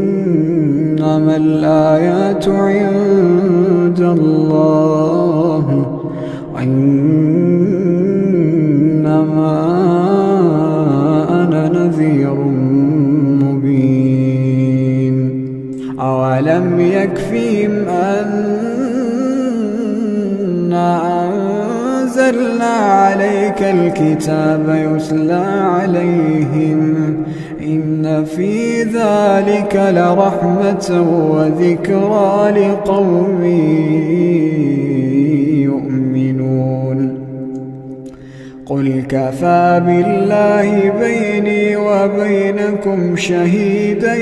A: الآيات عند الله وإنما أنا نذير مبين أولم يكفيهم أنا نزلنا عليك الكتاب يتلى عليهم إن في ذلك لرحمة وذكرى لقوم يؤمنون قل كفى بالله بيني وبينكم شهيدا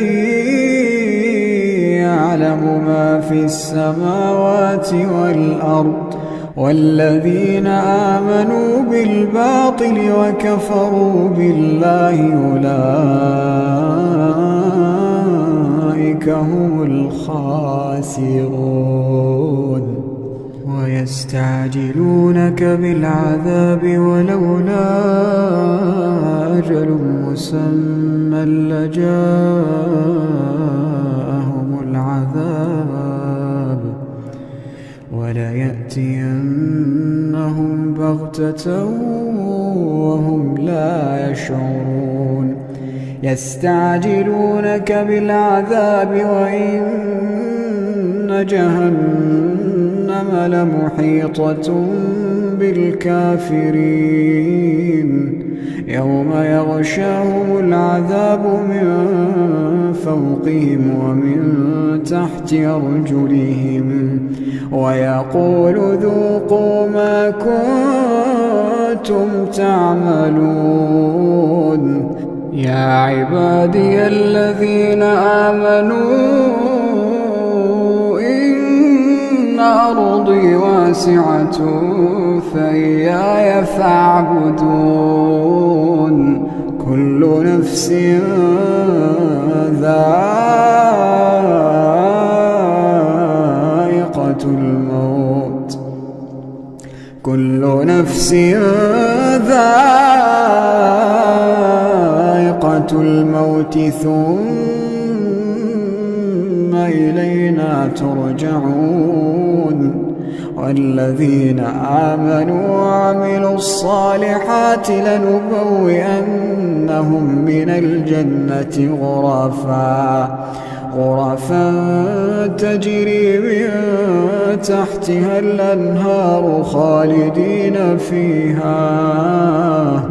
A: يعلم ما في السماوات والأرض والذين آمنوا بالباطل وكفروا بالله أولئك هم الخاسرون ويستعجلونك بالعذاب ولولا أجل مسمى لجاءهم العذاب وليأتينهم بغتة وهم لا يشعرون يستعجلونك بالعذاب وإن جهنم لمحيطة بالكافرين يوم يغشاهم العذاب من فوقهم ومن تحت أرجلهم ويقول ذوقوا ما كنتم تعملون يا عبادي الذين آمنوا إن أرضي واسعة فإياي فاعبدون كل نفس ذائقة الموت كل نفس ذائقة الموت ثم إلينا ترجعون والذين آمنوا وعملوا الصالحات لنبوئنهم من الجنة غرفا تجري من تحتها الأنهار خالدين فيها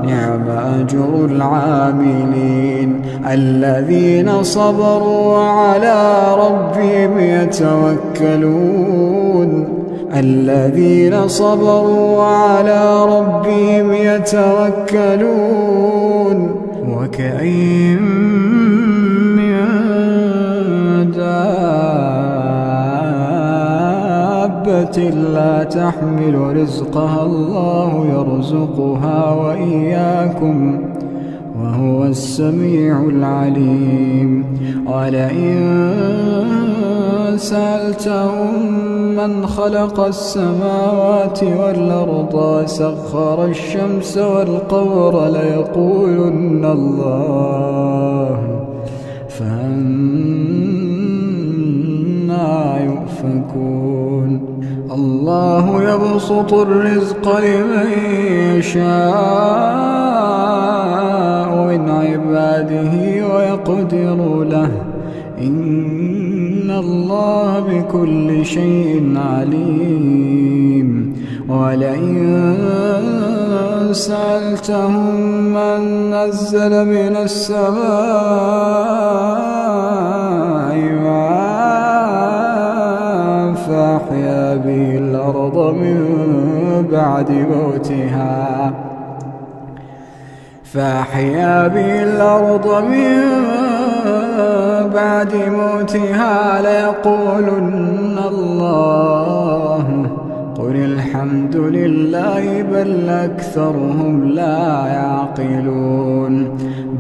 A: نعم أجر العاملين الذين صبروا وعلى ربهم يتوكلون وكأين من دابة لا تحمل رزقها الله يرزقها وإياكم وهو السميع العليم ولئن سألتهم من خلق السماوات والأرض وسخر الشمس والقمر ليقولن الله فأنى يؤفكون الله يبسط الرزق لمن يشاء من عباده ويقدر له إن الله بكل شيء عليم ولئن سألتهم من نزل من السماء ماء فأحيا به الأرض من بعد موتها ليقولن الله قل الحمد لله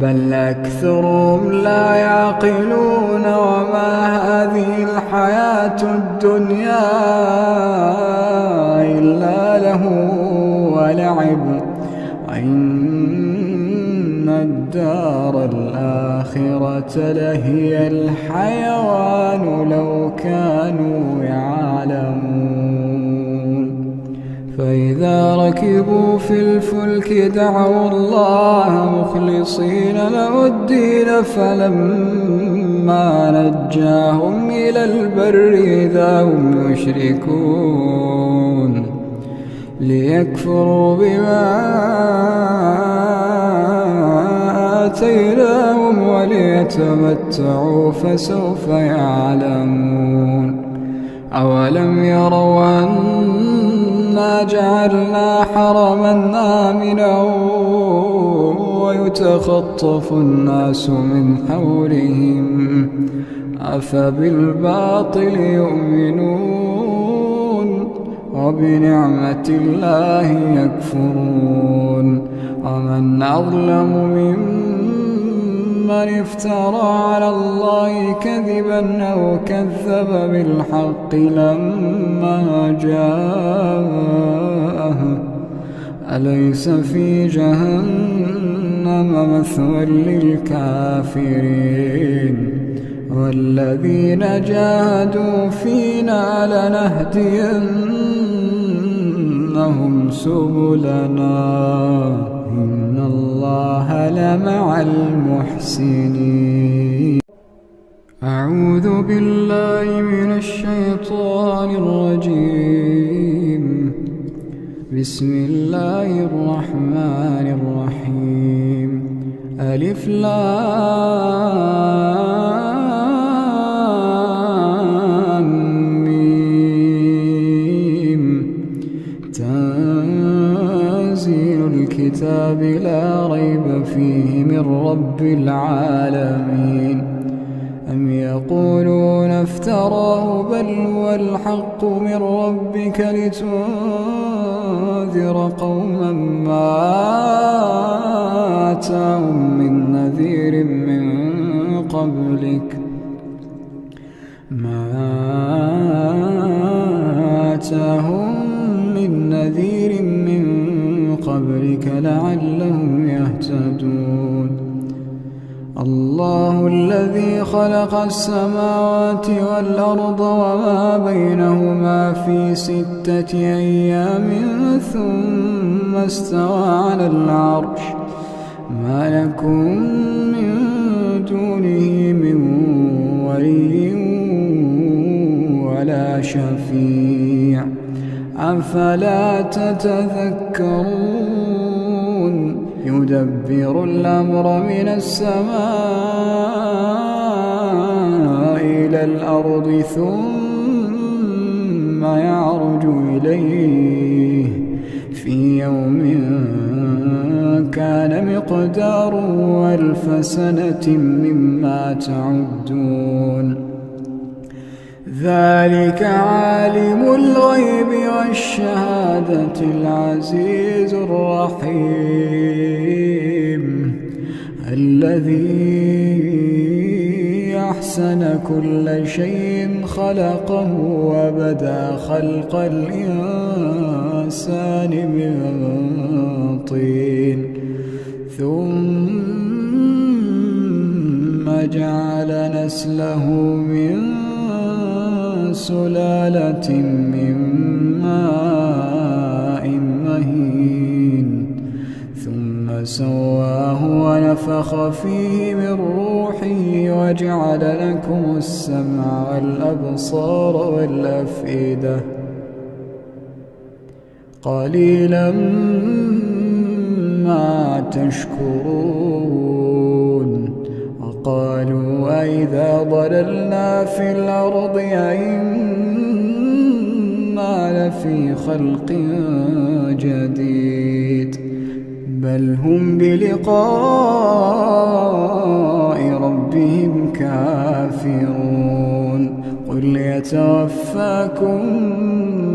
A: بل أكثرهم لا يعقلون وما هذه الحياة الدنيا إلا له ولعب وإن الدار الآخرة لهي الحيوان لو كانوا يعلمون فإذا ركبوا في الفلك دعوا الله مخلصين له الدين فلما نجاهم إلى البر إذا هم يشركون ليكفروا بما آتيناهم وليتمتعوا فسوف يعلمون. أولم يروا أنا جعلنا حرما آمنا ويتخطف الناس من حولهم أفبالباطل يؤمنون وبنعمة الله يكفرون. ومن أظلم ممن افترى على الله كذبا أو كذب بالحق لما جاءه أليس في جهنم مثوى للكافرين والذين جاهدوا فينا لنهدينهم سبلنا إن الله لمع المحسنين. أعوذ بالله من الشيطان الرجيم. بسم الله الرحمن الرحيم. ألف لام ميم. تنزيل الكتاب لا ريب فيه من رب العالمين. أم يقولون افتراه بل هو الحق من ربك لتنذر قوما ما آتاهم من نذير من قبلك لعلهم يهتدون. الله الذي خلق السماوات والأرض وما بينهما في 6 أيام ثم استوى على العرش ما لكم من دونه من ولي ولا شفيع أفلا تتذكرون. يدبر الأمر من السماء إلى الأرض ثم يعرج إليه في يوم كان مقداره 1000 سنة مما تعدون. ذلك عالم الغيب والشهادة العزيز الرحيم الذي أحسن كل شيء خلقه وبدأ خلق الإنسان من طين ثم جعل نسله من سلالة من ماء مهين ثم سواه ونفخ فيه من روحه وجعل لكم السمع والأبصار والأفئدة قليلا ما تشكرون. وقالوا أئذا ضللنا في الأرض أئنا لفي خلق جديد بل هم بلقاء ربهم كافرون. قل يتوفاكم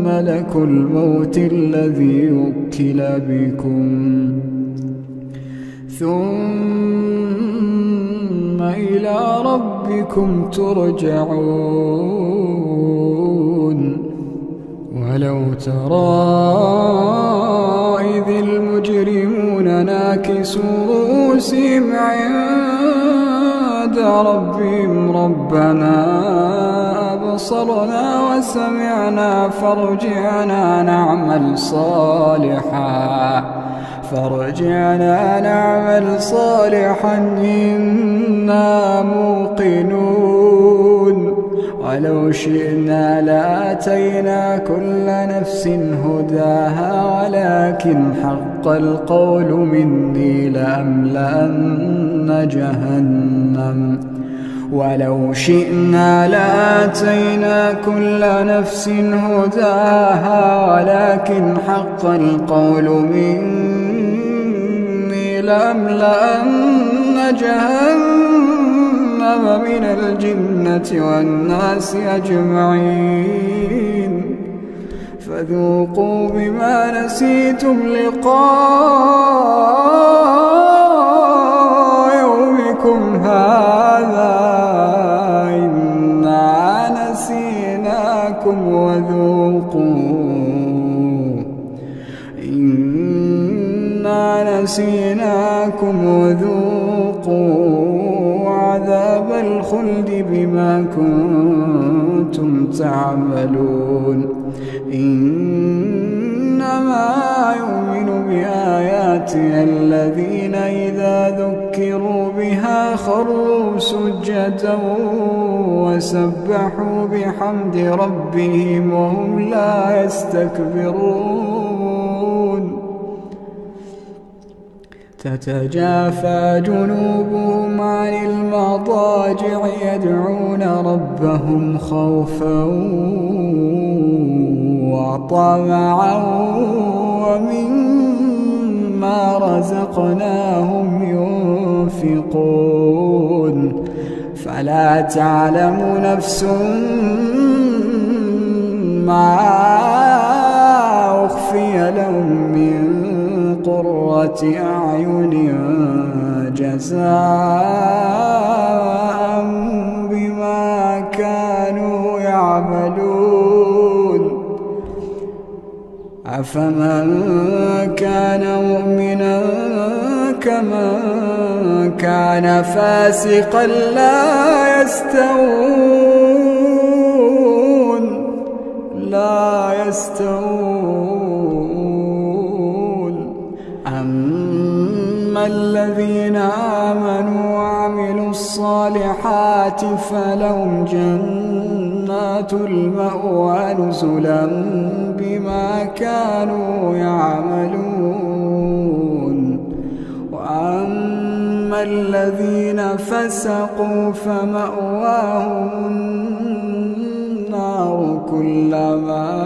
A: ملك الموت الذي وكل بكم ثم إلى ربكم ترجعون. ولو ترى إذ المجرمون ناكسوا رؤوسهم عند ربهم ربنا أبصرنا وسمعنا فارجعنا نعمل صالحا إنا موقنون. ولو شئنا لآتينا كل نفس هداها ولكن حق القول مني لأملأن جهنم ولو شئنا لآتينا كل نفس هداها ولكن حق القول مني لأملأن جهنم من الجنة والناس أجمعين فذوقوا بما نسيتم لقاء يومكم هذا إنا نسيناكم وذوقوا عذاب الخلد بما كنتم تعملون إنما يؤمن بآياتنا الذين إذا ذكروا بها خروا سجدا وسبحوا بحمد ربهم وهم لا يستكبرون تتجافى جنوبهم عن المضاجع يدعون ربهم خوفا وطمعا ومما رزقناهم ينفقون فلا تعلم نفس ما أخفي لهم من قرة أعين جزاء بما كانوا يعملون أفمن كان مؤمنا كمن كان فاسقا لا يستوون أما الذين آمنوا وعملوا الصالحات فلهم جنات المأوى نزلا بما كانوا يعملون وأما الذين فسقوا فمأواهم النار كلما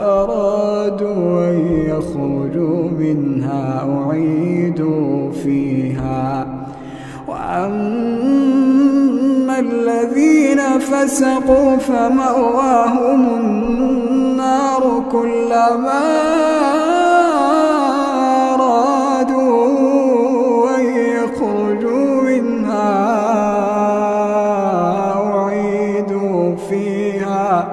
A: أرادوا أن يخرجوا منها أعيدوا فيها وأما الذين فسقوا فمأواهم النار كلما أرادوا أن يخرجوا منها أعيدوا فيها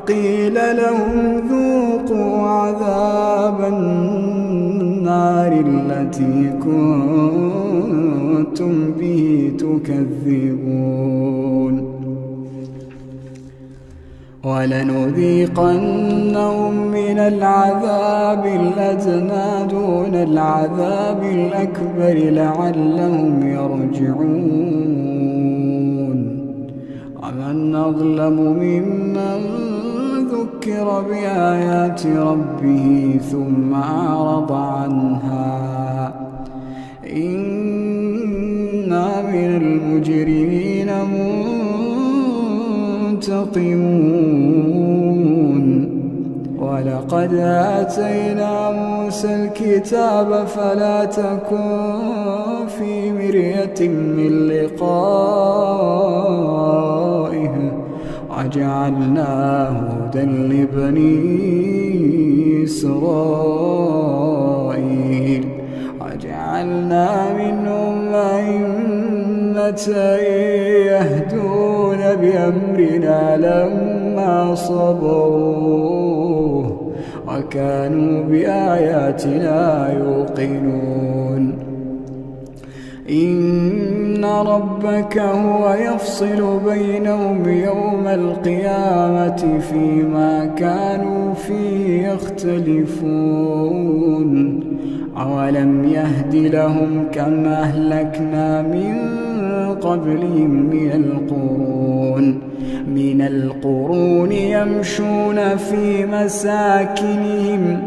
A: وقيل لهم ذوقوا عذاب النار التي كنتم به تكذبون ولنذيقنهم من العذاب الأدنى دون العذاب الأكبر لعلهم يرجعون ومن أظلم ممن ذكر بآيات ربه ثم أعرض عنها إنا من المجرمين منتقمون ولقد آتينا موسى الكتاب فلا تكن في مرية من لقائه وجعلناه هدى لبني إسرائيل وجعلنا منهم أئمة يهدون بأمرنا لما صبروا وكانوا بآياتنا يوقنون إن ربك هو يفصل بينهم يوم القيامة فيما كانوا فيه يختلفون أولم يهد لهم كما أهلكنا من قبلهم من القرون من القرون يمشون في مساكنهم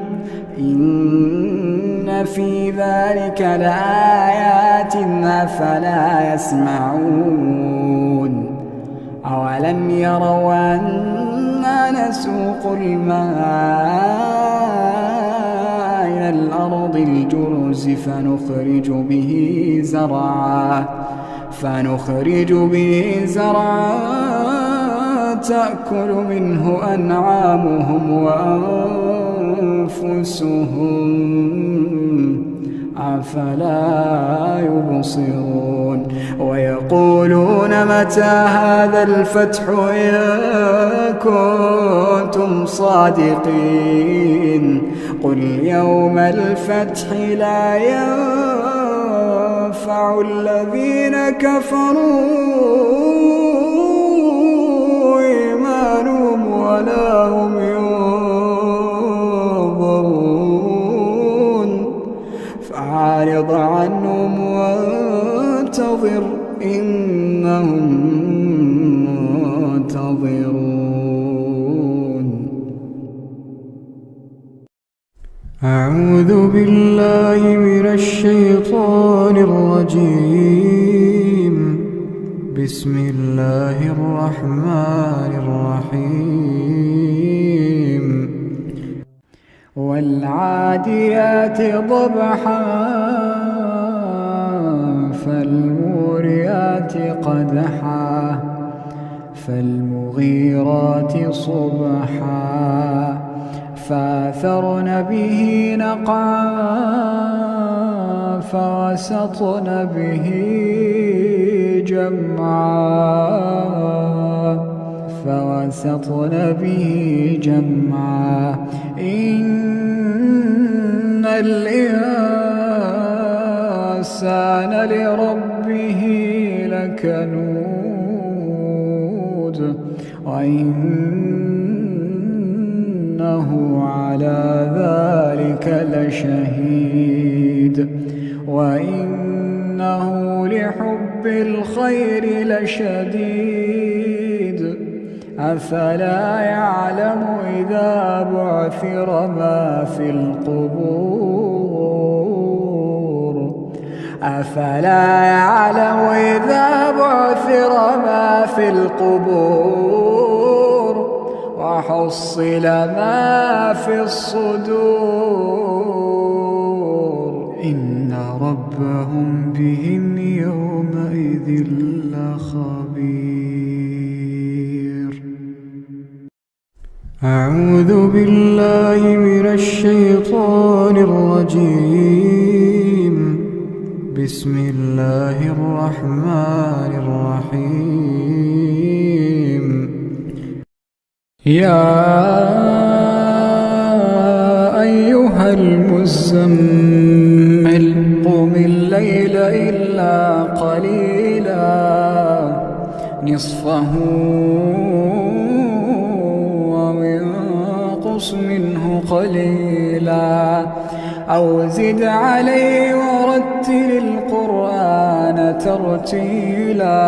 A: إن في ذلك لآيات أفلا يسمعون أولم يروا أنا نسوق الماء إلى الأرض الجرز فنخرج به زرعا تأكل منه أنعامهم وأنفسهم أفلا يبصرون ويقولون متى هذا الفتح إن كنتم صادقين قل يوم الفتح لا ينفع الذين كفروا إيمانهم ولا هم ينظرون فأعرض عنهم وانتظر إنهم منتظرون. أعوذ بالله من الشيطان الرجيم. بسم الله الرحمن الرحيم. والعاديات ضبحا فالموريات قدحا فالمغيرات صبحا فأثرن به نقعا فوسطن به جمعا إن الإنسان لربه لكنود وإنه على ذلك لشهيد وإنه لحب الخير لشديد أفلا يعلم إذا بعثر ما في القبور أفلا يعلم إذا بعثر ما في القبور وحصل ما في الصدور إن ربهم بهم يومئذ لخبير. أعوذ بالله من الشيطان الرجيم. بسم الله الرحمن الرحيم. يا أيها المزمل قم الليل إلا قليلا نصفه أو انقص منه قليلا أو زد عليه ورتل القرآن ترتيلا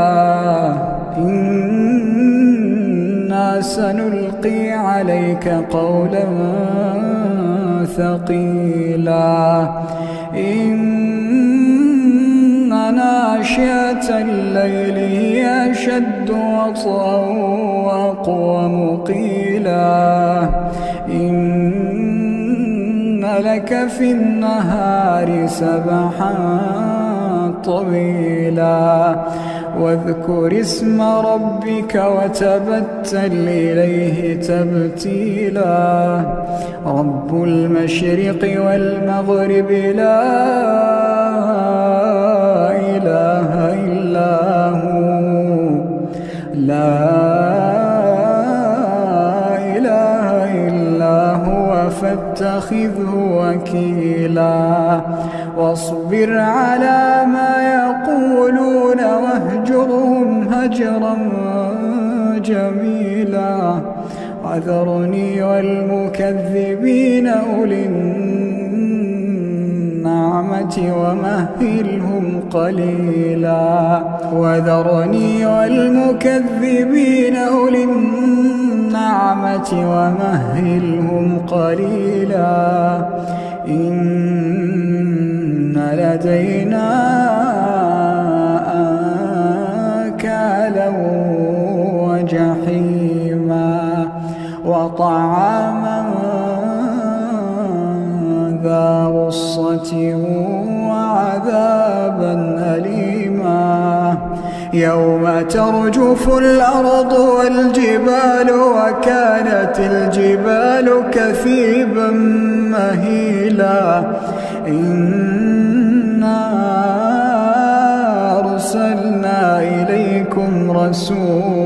A: إنا سنلقي عليك قولا ثقيلا إن ناشئة الليل هي أشد وطئا وأقوم قيلا إن لك في النهار سبحا طويلا واذكر اسم ربك وتبتل إليه تبتيلا رب المشرق والمغرب لا إله إلا هو فاتخذه وكيلا واصبر على ما يقولون واهجرهم هجرا جميلا وذرني والمكذبين أولي النعمة ومهلهم قليلا وذرني والمكذبين أولي النعمة ومهلهم قليلا إن لدينا أنكالا وجحيما وطعاما ذا غصة وعذابا أليما يوم ترجف الأرض والجبال وكانت الجبال كثيبا مهيلا إنا أرسلنا إليكم رسولا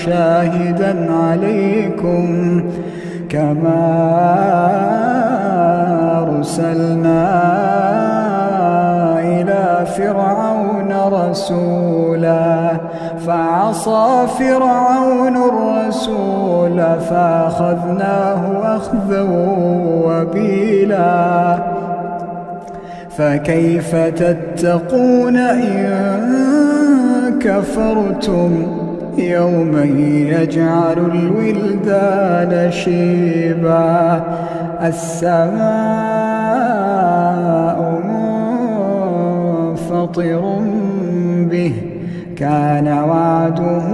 A: شاهدا عليكم كما أرسلنا إلى فرعون رسولا فعصى فرعون الرسول فأخذناه أخذا وبيلا فكيف تتقون إن كفرتم يوما يجعل الولدان شيبا السماء منفطر به كان وعده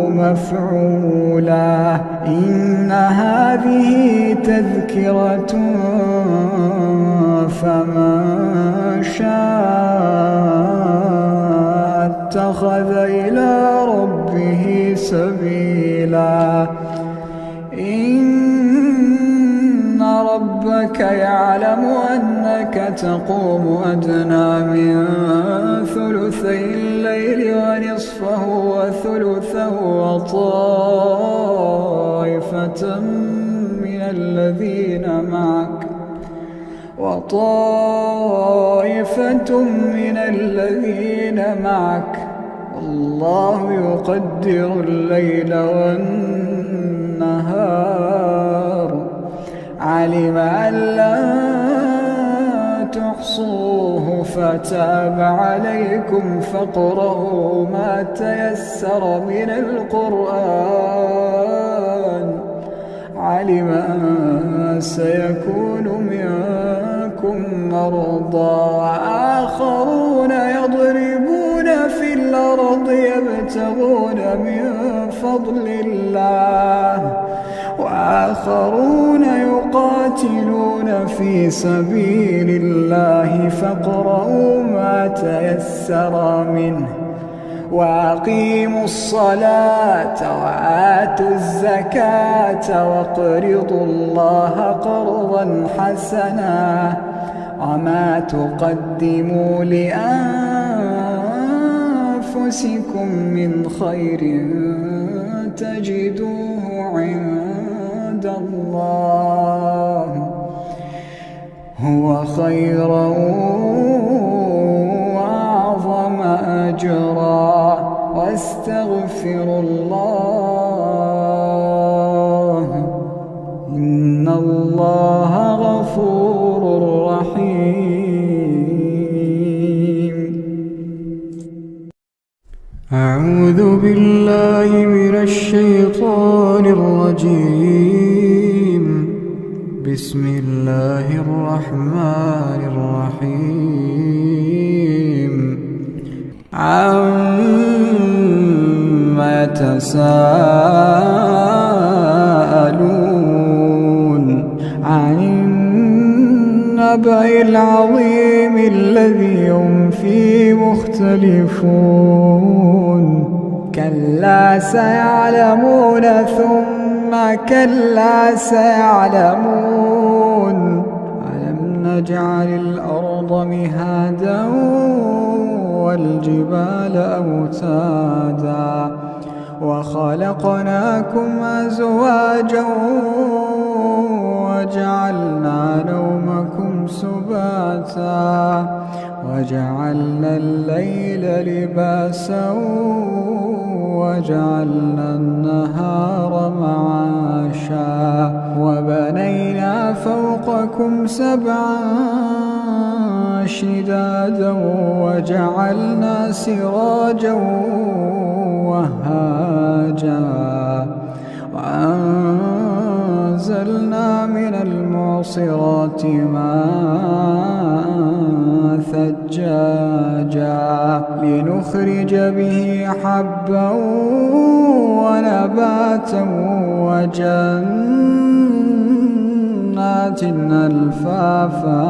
A: مفعولا إن هذه تذكرة فمن شاء اتخذ إلى ربه سبيلا إن ربك يعلم أنك تقوم أدنى من ثلثي الليل ونصفه وثلثه وطائفة من الذين معك والله يقدر الليل والنهار علم أن لن تحصوه فتاب عليكم فاقرؤوا ما تيسر من القرآن علم أن سيكون منكم مرضى وآخرون يضربون في الأرض يبتغون من فضل الله وآخرون يقاتلون في سبيل الله فاقرؤوا ما تيسر منه وأقيموا الصلاة وآتوا الزكاة واقرضوا الله قرضا حسنا وما تقدموا لأنفسكم من خير تجدوه عند الله هو خيرا وأعظم أجرا واستغفروا الله إن الله غفور رحيم أعوذ بالله من الشيطان الرجيم بسم الله الرحمن الرحيم عما يتساءلون عن النبأ العظيم الذي هم فيه مختلفون كلا سيعلمون ثم كلا سيعلمون ألم نجعل الأرض مهادا والجبال أوتادا وخلقناكم أزواجا وجعلنا نومكم سباتا وجعلنا الليل لباسا وجعلنا النهار معاشا وبنينا فوقكم سبعا شدادا وجعلنا سراجا وهاجا وأنزلنا من المعصرات ماء ثجاجا لنخرج به حبا ونباتا وجنات ألفافا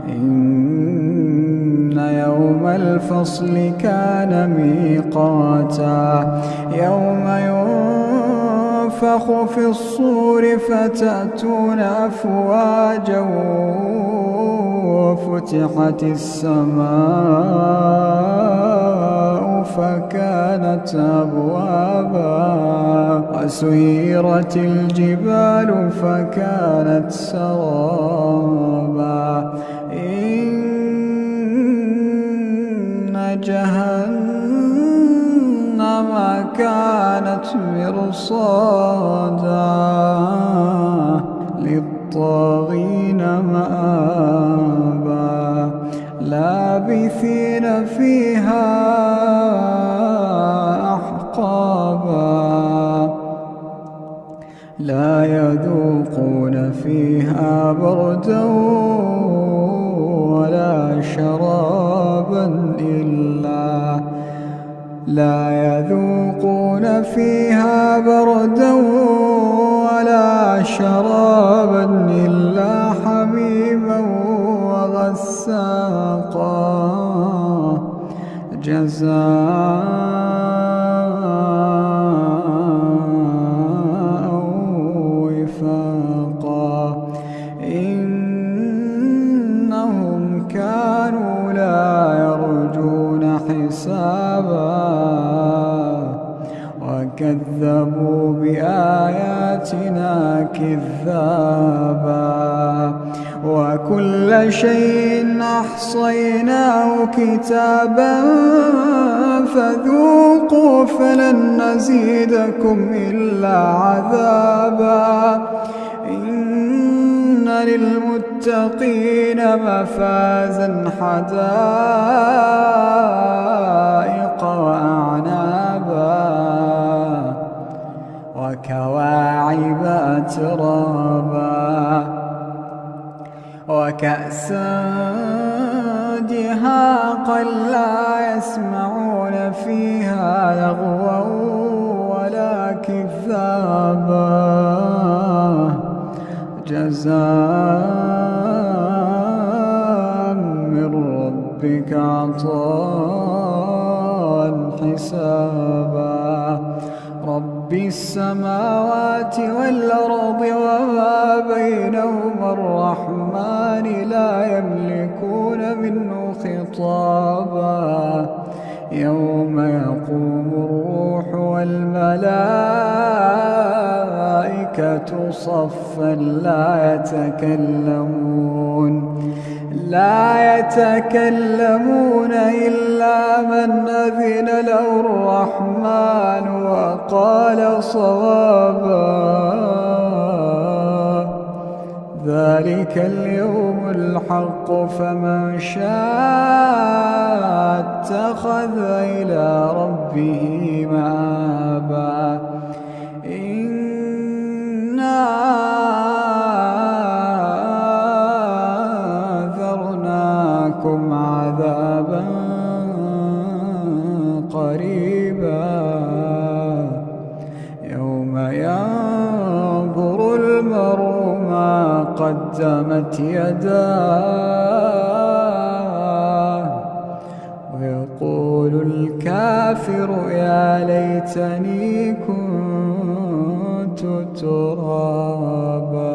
A: إن يوم الفصل كان ميقاتا يوم ينفخ في الصور فتأتون أفواجا وفتحت السماء فكانت أبوابا وسيرت الجبال فكانت سرابا إن جهنم كانت مرصادا للطاغين مآبا لابثين فيها أحقابا لا يذوقون فيها بردا ولا شرابا إلا حميما وغساقا جزاء وفاقا إنهم كانوا لا يرجون حسابا وكذبوا بآياتنا كذابا وكل شيء أحصيناه كتابا فذوقوا فلن نزيدكم إلا عذابا إن للمتقين مفازا حدائق وأعنابا وكواعب أترابا وكأسا دهاقا لا يسمعون فيها لغوا ولا كذابا جزاء من ربك عطاء حسابا رب السماوات والأرض وما بينهما الرحمن لا يملكون منه خطابا يوم يقوم الروح والملائكة صفا لا يتكلمون إلا من أذن له الرحمن وقال صوابا ذلك اليوم الحق فمن شاء اتخذ إلى ربه مآبا إنا أنذرناكم عذابا قريبا يوم ينظر المرء ما قدمت يداه ويقول الكافر يا ليتني كنت ترابا.